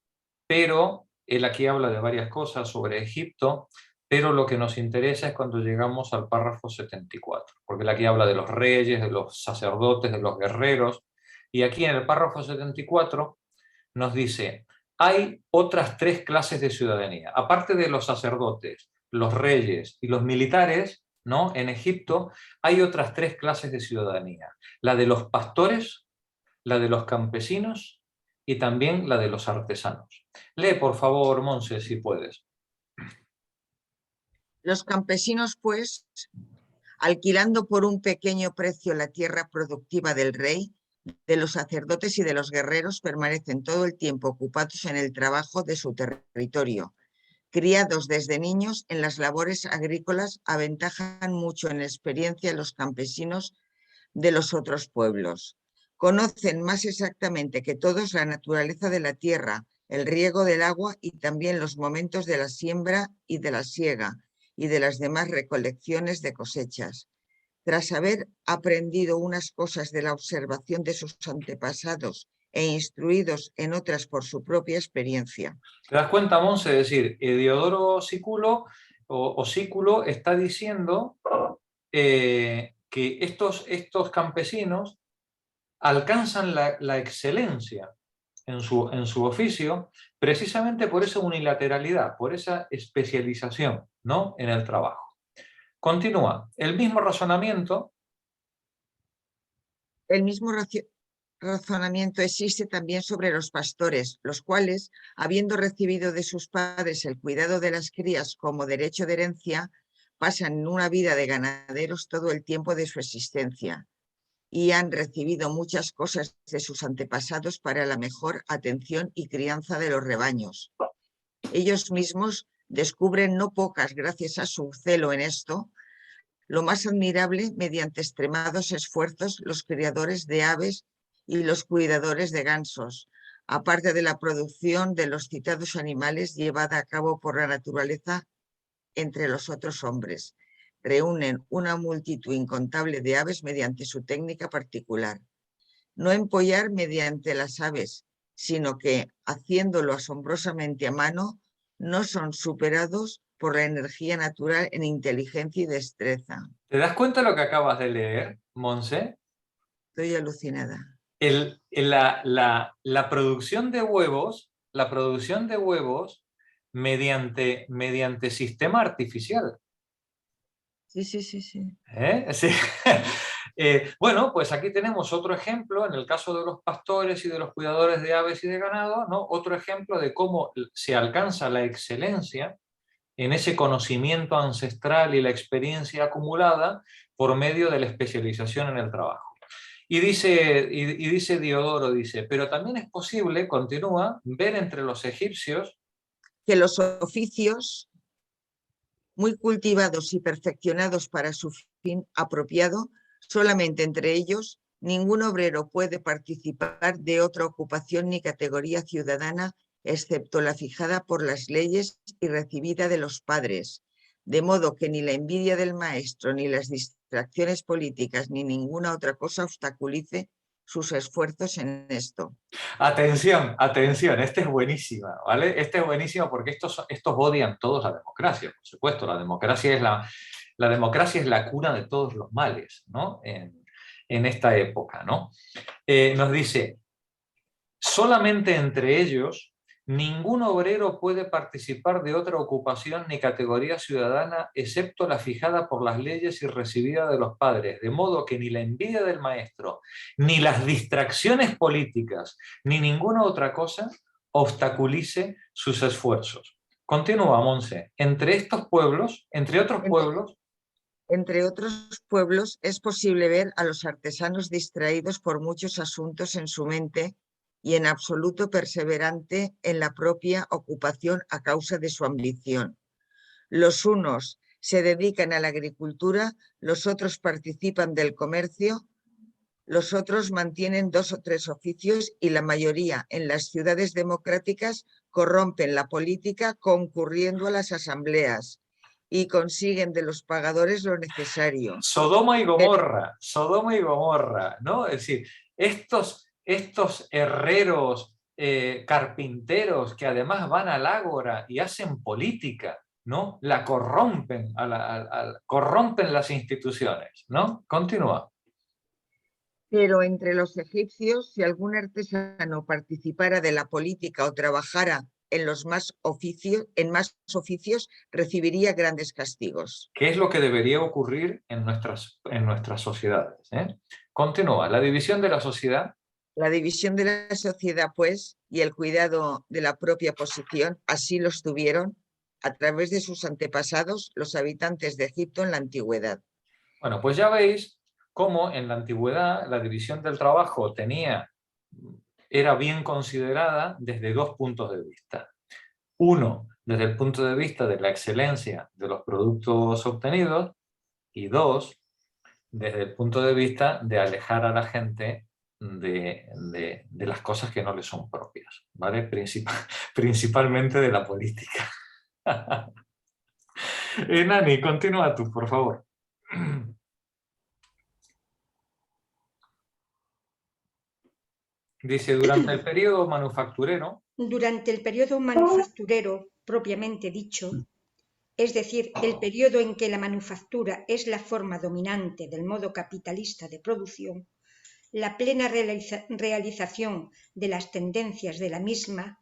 pero él aquí habla de varias cosas sobre Egipto, pero lo que nos interesa es cuando llegamos al párrafo 74, porque él aquí habla de los reyes, de los sacerdotes, de los guerreros, y aquí en el párrafo 74 nos dice, hay otras 3 clases de ciudadanía, aparte de los sacerdotes, los reyes y los militares, ¿no? En Egipto hay otras 3 clases de ciudadanía, la de los pastores, la de los campesinos y también la de los artesanos. Lee, por favor, Monse, si puedes. Los campesinos, pues, alquilando por un pequeño precio la tierra productiva del rey, de los sacerdotes y de los guerreros, permanecen todo el tiempo ocupados en el trabajo de su territorio. Criados desde niños en las labores agrícolas, aventajan mucho en experiencia los campesinos de los otros pueblos. Conocen más exactamente que todos la naturaleza de la tierra, el riego del agua y también los momentos de la siembra y de la siega y de las demás recolecciones de cosechas. Tras haber aprendido unas cosas de la observación de sus antepasados e instruidos en otras por su propia experiencia. ¿Te das cuenta, Monse? Es decir, Diodoro Sículo está diciendo que estos campesinos alcanzan la excelencia en su oficio precisamente por esa unilateralidad, por esa especialización, ¿no? En el trabajo. Continúa, el mismo razonamiento. El mismo razonamiento existe también sobre los pastores, los cuales, habiendo recibido de sus padres el cuidado de las crías como derecho de herencia, pasan una vida de ganaderos todo el tiempo de su existencia y han recibido muchas cosas de sus antepasados para la mejor atención y crianza de los rebaños. Ellos mismos descubren no pocas, gracias a su celo en esto, lo más admirable mediante extremados esfuerzos los criadores de aves y los cuidadores de gansos, aparte de la producción de los citados animales llevada a cabo por la naturaleza entre los otros hombres. Reúnen una multitud incontable de aves mediante su técnica particular. No empollar mediante las aves, sino que, haciéndolo asombrosamente a mano, no son superados por la energía natural en inteligencia y destreza. ¿Te das cuenta de lo que acabas de leer, Monse? Estoy alucinada. La producción de huevos, mediante sistema artificial. Sí. Sí. Bueno, pues aquí tenemos otro ejemplo, en el caso de los pastores y de los cuidadores de aves y de ganado, ¿no? Otro ejemplo de cómo se alcanza la excelencia en ese conocimiento ancestral y la experiencia acumulada por medio de la especialización en el trabajo. Y dice Diodoro, pero también es posible, continúa, ver entre los egipcios que los oficios muy cultivados y perfeccionados para su fin apropiado, solamente entre ellos ningún obrero puede participar de otra ocupación ni categoría ciudadana excepto la fijada por las leyes y recibida de los padres, de modo que ni la envidia del maestro, ni las distracciones políticas, ni ninguna otra cosa obstaculice sus esfuerzos en esto. Atención, este es buenísimo, ¿vale? Este es buenísimo porque estos odian todos la democracia, por supuesto. La democracia la democracia es la cura de todos los males, ¿no? En esta época, ¿no? Nos dice, solamente entre ellos, ningún obrero puede participar de otra ocupación ni categoría ciudadana excepto la fijada por las leyes y recibida de los padres, de modo que ni la envidia del maestro, ni las distracciones políticas, ni ninguna otra cosa obstaculice sus esfuerzos. Continúa, Monse. Entre estos pueblos, entre otros pueblos... Entre otros pueblos es posible ver a los artesanos distraídos por muchos asuntos en su mente y en absoluto perseverante en la propia ocupación a causa de su ambición. Los unos se dedican a la agricultura, los otros participan del comercio, los otros mantienen 2 o 3 oficios y la mayoría en las ciudades democráticas corrompen la política concurriendo a las asambleas y consiguen de los pagadores lo necesario. Sodoma y Gomorra, ¿no? Es decir, estos herreros, carpinteros que además van al ágora y hacen política, ¿no? La corrompen, corrompen las instituciones, ¿no? Continúa. Pero entre los egipcios, si algún artesano participara de la política o trabajara en más oficios, recibiría grandes castigos. ¿Qué es lo que debería ocurrir en nuestras sociedades? Continúa, la división de la sociedad. La división de la sociedad, pues, y el cuidado de la propia posición, así los tuvieron a través de sus antepasados, los habitantes de Egipto en la antigüedad. Bueno, pues ya veis cómo en la antigüedad la división del trabajo era bien considerada desde 2 puntos de vista. Uno, desde el punto de vista de la excelencia de los productos obtenidos, y 2, desde el punto de vista de alejar a la gente de las cosas que no le son propias, ¿vale? Principalmente de la política. Nani, continúa tú, por favor. Dice, durante el periodo manufacturero... Durante el periodo manufacturero, propiamente dicho, es decir, el periodo en que la manufactura es la forma dominante del modo capitalista de producción, la plena realización de las tendencias de la misma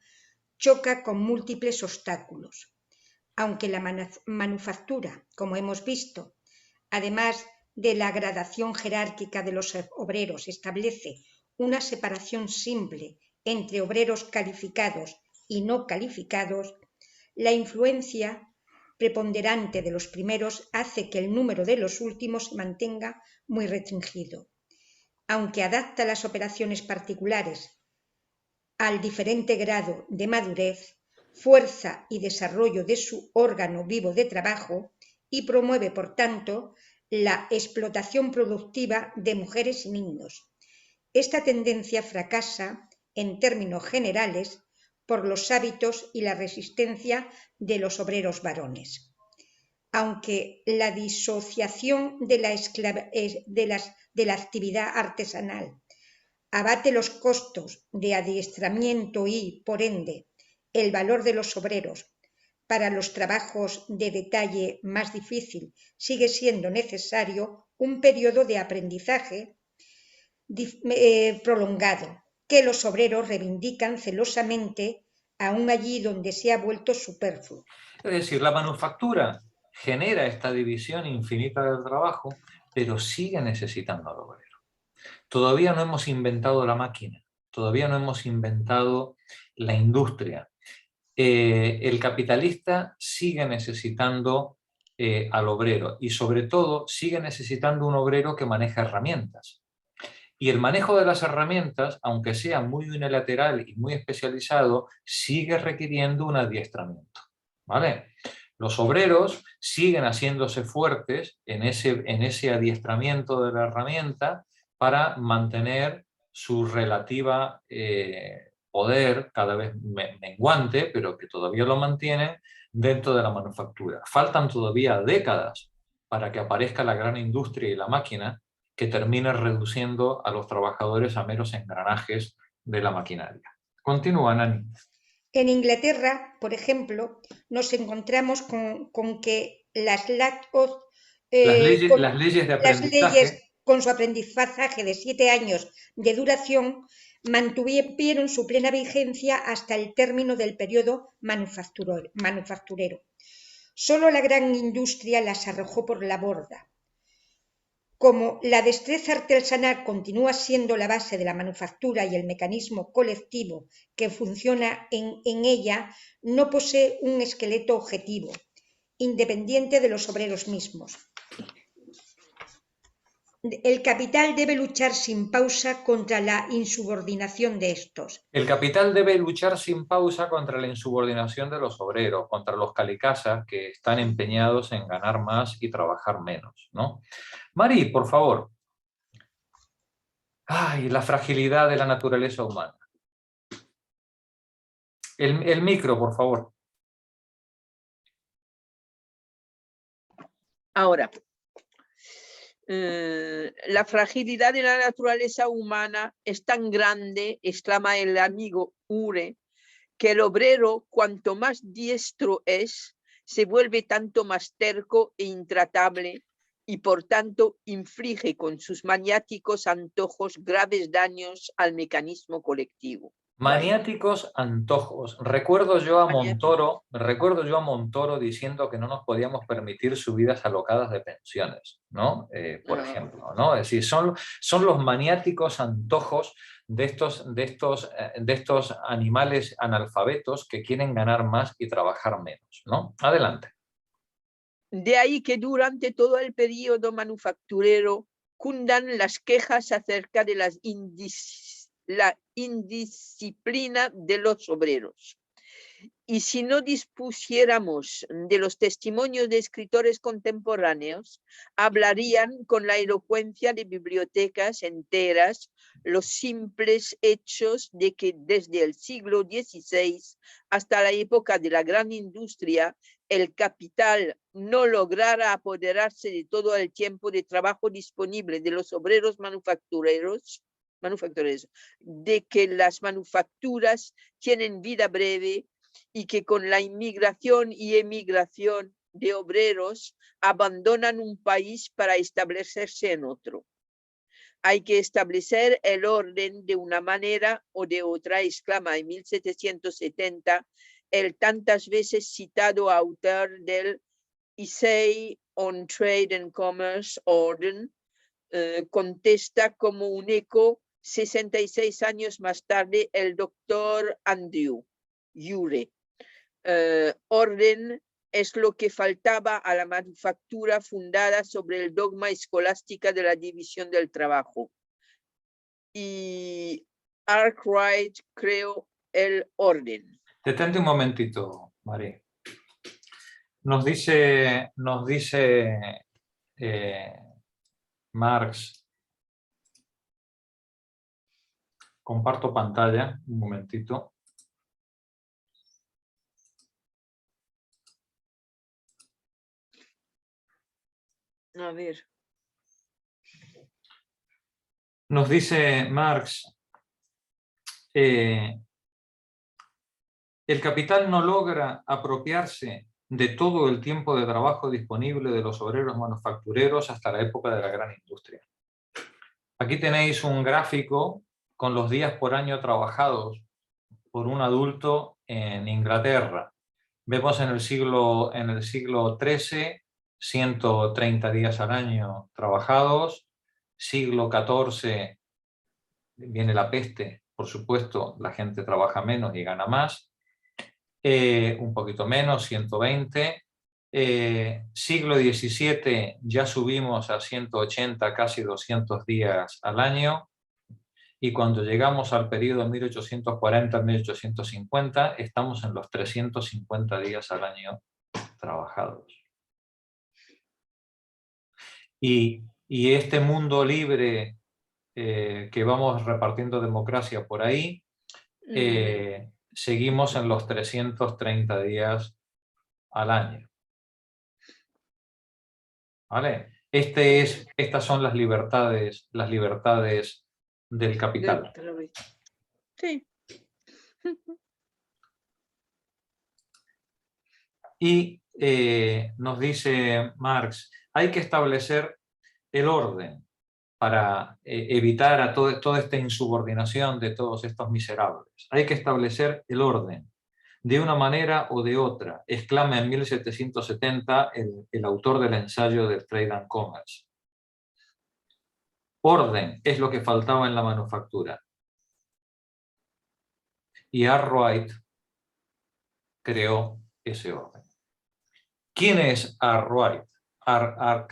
choca con múltiples obstáculos. Aunque la manufactura, como hemos visto, además de la gradación jerárquica de los obreros, establece una separación simple entre obreros calificados y no calificados, la influencia preponderante de los primeros hace que el número de los últimos se mantenga muy restringido. Aunque adapta las operaciones particulares al diferente grado de madurez, fuerza y desarrollo de su órgano vivo de trabajo y promueve, por tanto, la explotación productiva de mujeres y niños. Esta tendencia fracasa, en términos generales, por los hábitos y la resistencia de los obreros varones. Aunque la disociación de la actividad artesanal abate los costos de adiestramiento y, por ende, el valor de los obreros para los trabajos de detalle más difícil, sigue siendo necesario un periodo de aprendizaje prolongado, que los obreros reivindican celosamente aún allí donde se ha vuelto superfluo. Es decir, la manufactura genera esta división infinita del trabajo, pero sigue necesitando al obrero. Todavía no hemos inventado la máquina, todavía no hemos inventado la industria. El capitalista sigue necesitando al obrero y sobre todo sigue necesitando un obrero que maneja herramientas. Y el manejo de las herramientas, aunque sea muy unilateral y muy especializado, sigue requiriendo un adiestramiento, ¿vale? Los obreros siguen haciéndose fuertes en ese adiestramiento de la herramienta para mantener su relativa poder cada vez menguante, pero que todavía lo mantienen dentro de la manufactura. Faltan todavía décadas para que aparezca la gran industria y la máquina que termine reduciendo a los trabajadores a meros engranajes de la maquinaria. Continúa, Nani. En Inglaterra, por ejemplo, nos encontramos con que las las leyes de aprendizaje. Las leyes, con su aprendizaje de 7 años de duración, mantuvieron su plena vigencia hasta el término del periodo manufacturero. Solo la gran industria las arrojó por la borda. Como la destreza artesanal continúa siendo la base de la manufactura y el mecanismo colectivo que funciona en ella, no posee un esqueleto objetivo, independiente de los obreros mismos. El capital debe luchar sin pausa contra la insubordinación de estos. El capital debe luchar sin pausa contra la insubordinación de los obreros, contra los calicasas que están empeñados en ganar más y trabajar menos, ¿no? Mari, por favor. Ay, la fragilidad de la naturaleza humana. El micro, por favor. Ahora, la fragilidad de la naturaleza humana es tan grande, exclama el amigo Ure, que el obrero, cuanto más diestro es, se vuelve tanto más terco e intratable y por tanto inflige con sus maniáticos antojos graves daños al mecanismo colectivo. Maniáticos antojos. Recuerdo yo a Montoro diciendo que no nos podíamos permitir subidas alocadas de pensiones, ¿no? Por ejemplo, ¿no? Es decir, son los maniáticos antojos de estos animales analfabetos que quieren ganar más y trabajar menos, ¿no? Adelante. De ahí que durante todo el periodo manufacturero cundan las quejas acerca de la indisciplina de los obreros. Y si no dispusiéramos de los testimonios de escritores contemporáneos, hablarían con la elocuencia de bibliotecas enteras los simples hechos de que desde el siglo XVI hasta la época de la gran industria, el capital no lograra apoderarse de todo el tiempo de trabajo disponible de los obreros manufactureros, de que las manufacturas tienen vida breve y que con la inmigración y emigración de obreros abandonan un país para establecerse en otro. Hay que establecer el orden de una manera o de otra, exclama en 1770 el tantas veces citado autor del Essay on Trade and Commerce Orden, contesta como un eco 66 años más tarde el doctor Andrew Ure. Orden es lo que faltaba a la manufactura fundada sobre el dogma escolástica de la división del trabajo. Y Arkwright creó el orden. Detente un momentito, María. Nos dice Marx. Comparto pantalla, un momentito. A ver. Nos dice Marx, el capital no logra apropiarse de todo el tiempo de trabajo disponible de los obreros manufactureros hasta la época de la gran industria. Aquí tenéis un gráfico con los días por año trabajados por un adulto en Inglaterra. Vemos en el siglo XIII 130 días al año trabajados, siglo XIV viene la peste, por supuesto, la gente trabaja menos y gana más, un poquito menos, 120, siglo XVII ya subimos a 180, casi 200 días al año, y cuando llegamos al periodo 1840-1850 estamos en los 350 días al año trabajados. Y este mundo libre que vamos repartiendo democracia por ahí, seguimos en los 330 días al año. ¿Vale? Estas son las libertades del capital. Sí. Y nos dice Marx, hay que establecer el orden para evitar a toda esta insubordinación de todos estos miserables. Hay que establecer el orden, de una manera o de otra, exclama en 1770 el autor del ensayo de Trade and Commerce. Orden es lo que faltaba en la manufactura. Y Arkwright creó ese orden. ¿Quién es Arkwright? Arkwright.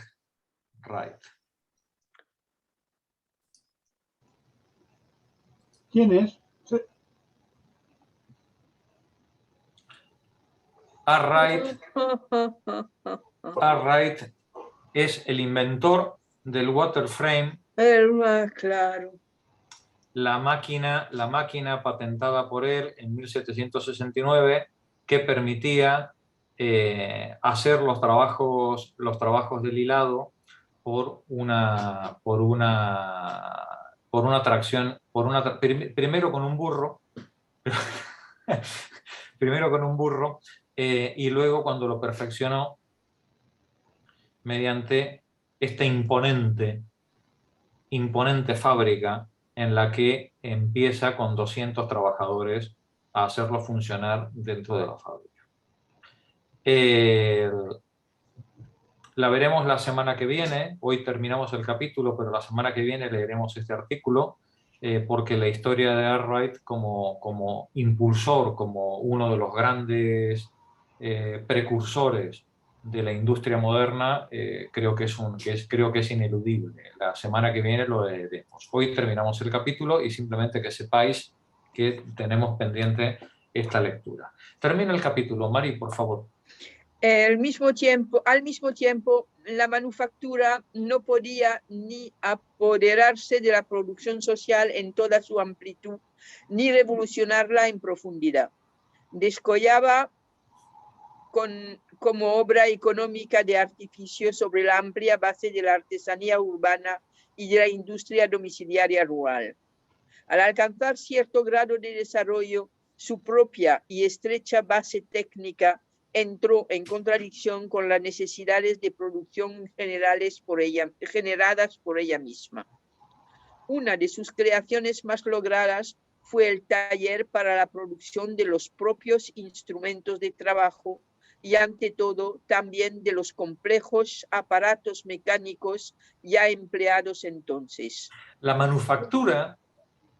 ¿Quién es? Sí. Arkwright es el inventor del waterframe. Claro. La máquina patentada por él en 1769 que permitía hacer los trabajos del hilado por una tracción, primero con un burro, y luego cuando lo perfeccionó mediante esta imponente fábrica en la que empieza con 200 trabajadores a hacerlo funcionar dentro de la fábrica. La veremos la semana que viene. Hoy terminamos el capítulo, pero la semana que viene leeremos este artículo, porque la historia de Arkwright como impulsor, como uno de los grandes precursores de la industria moderna, creo que es ineludible. La semana que viene lo leeremos. Hoy terminamos el capítulo y simplemente que sepáis que tenemos pendiente esta lectura. Termina el capítulo, Mari, por favor. Al mismo tiempo, la manufactura no podía ni apoderarse de la producción social en toda su amplitud, ni revolucionarla en profundidad. Descollaba como obra económica de artificio sobre la amplia base de la artesanía urbana y de la industria domiciliaria rural. Al alcanzar cierto grado de desarrollo, su propia y estrecha base técnica entró en contradicción con las necesidades de producción generadas por ella misma. Una de sus creaciones más logradas fue el taller para la producción de los propios instrumentos de trabajo y, ante todo, también de los complejos aparatos mecánicos ya empleados entonces. La manufactura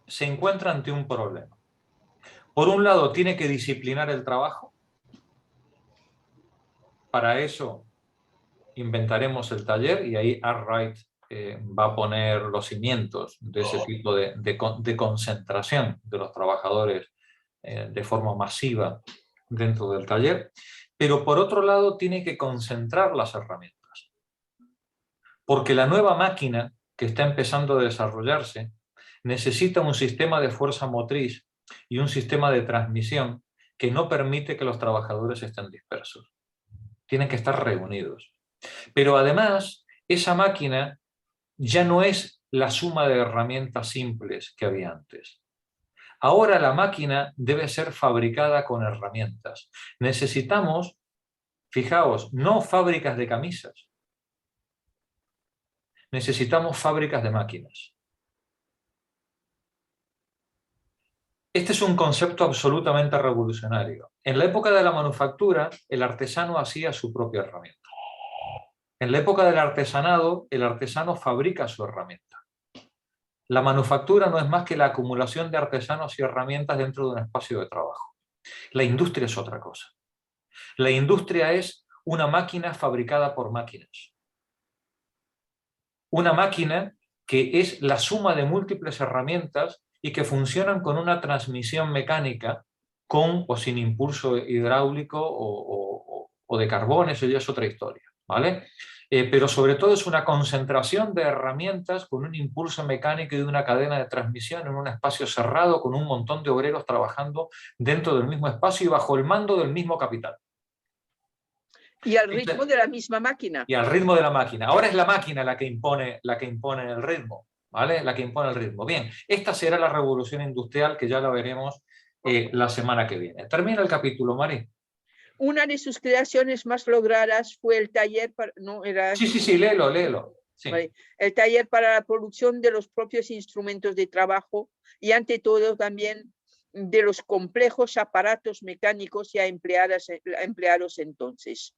se encuentra ante un problema. Por un lado, tiene que disciplinar el trabajo. Para eso inventaremos el taller y ahí Arkwright va a poner los cimientos de ese tipo de concentración de los trabajadores de forma masiva dentro del taller. Pero por otro lado tiene que concentrar las herramientas. Porque la nueva máquina que está empezando a desarrollarse necesita un sistema de fuerza motriz y un sistema de transmisión que no permite que los trabajadores estén dispersos. Tienen que estar reunidos. Pero además, esa máquina ya no es la suma de herramientas simples que había antes. Ahora la máquina debe ser fabricada con herramientas. Necesitamos, fijaos, no fábricas de camisas. Necesitamos fábricas de máquinas. Este es un concepto absolutamente revolucionario. En la época de la manufactura, el artesano hacía su propia herramienta. En la época del artesanado, el artesano fabrica su herramienta. La manufactura no es más que la acumulación de artesanos y herramientas dentro de un espacio de trabajo. La industria es otra cosa. La industria es una máquina fabricada por máquinas. Una máquina que es la suma de múltiples herramientas y que funcionan con una transmisión mecánica, con o sin impulso hidráulico o de carbón, eso ya es otra historia, ¿vale? Pero sobre todo es una concentración de herramientas con un impulso mecánico y de una cadena de transmisión en un espacio cerrado con un montón de obreros trabajando dentro del mismo espacio y bajo el mando del mismo capital. Y al ritmo de la misma máquina. Y al ritmo de la máquina. Ahora es la máquina la que impone el ritmo, ¿vale? La que impone el ritmo. Bien, esta será la revolución industrial que ya la veremos la semana que viene. Termina el capítulo, Mari. Una de sus creaciones más logradas fue el taller para... No, era... Sí, léelo. Sí. Vale. El taller para la producción de los propios instrumentos de trabajo y ante todo también de los complejos aparatos mecánicos ya empleados entonces.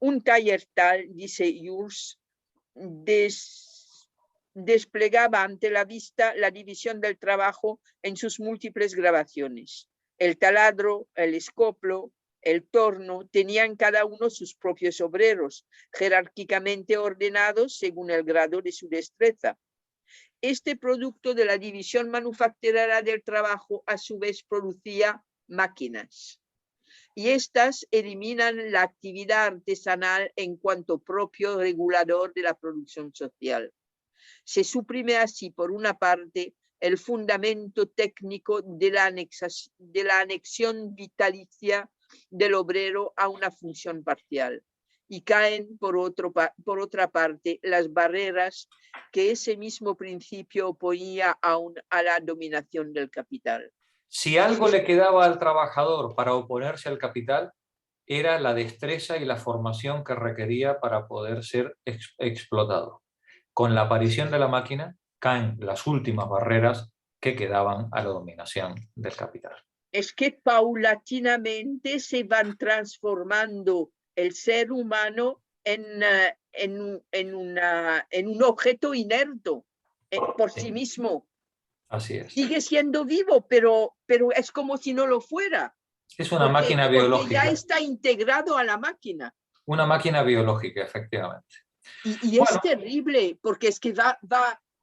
Un taller tal, dice Jules, desplegaba ante la vista la división del trabajo en sus múltiples grabaciones. El taladro, el escoplo, el torno tenían cada uno sus propios obreros, jerárquicamente ordenados según el grado de su destreza. Este producto de la división manufacturera del trabajo a su vez producía máquinas. Y estas eliminan la actividad artesanal en cuanto propio regulador de la producción social. Se suprime así, por una parte, el fundamento técnico de la anexión vitalicia del obrero a una función parcial y caen, por otra parte, las barreras que ese mismo principio oponía a la dominación del capital. Si algo le quedaba al trabajador para oponerse al capital, era la destreza y la formación que requería para poder ser explotado. Con la aparición de la máquina, caen las últimas barreras que quedaban a la dominación del capital. Es que paulatinamente se van transformando el ser humano en un objeto inerto por sí mismo. Así es. Sigue siendo vivo, pero es como si no lo fuera. Es una máquina biológica. Porque ya está integrado a la máquina. Una máquina biológica, efectivamente. Y es terrible, porque es que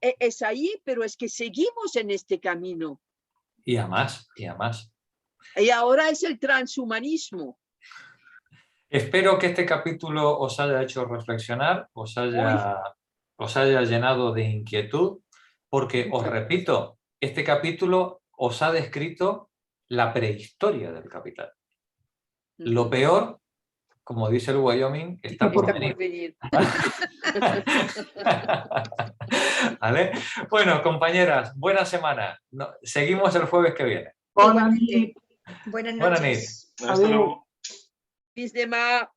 es ahí, pero es que seguimos en este camino. Y a más, y a más. Y ahora es el transhumanismo. Espero que este capítulo os haya hecho reflexionar, os haya llenado de inquietud, porque os repito, este capítulo os ha descrito la prehistoria del capital. Lo peor, como dice el Wyoming, está por venir. ¿Vale? Bueno, compañeras, buena semana. Seguimos el jueves que viene. Buenas noches. Buenas noches. Hasta luego. Bis demà.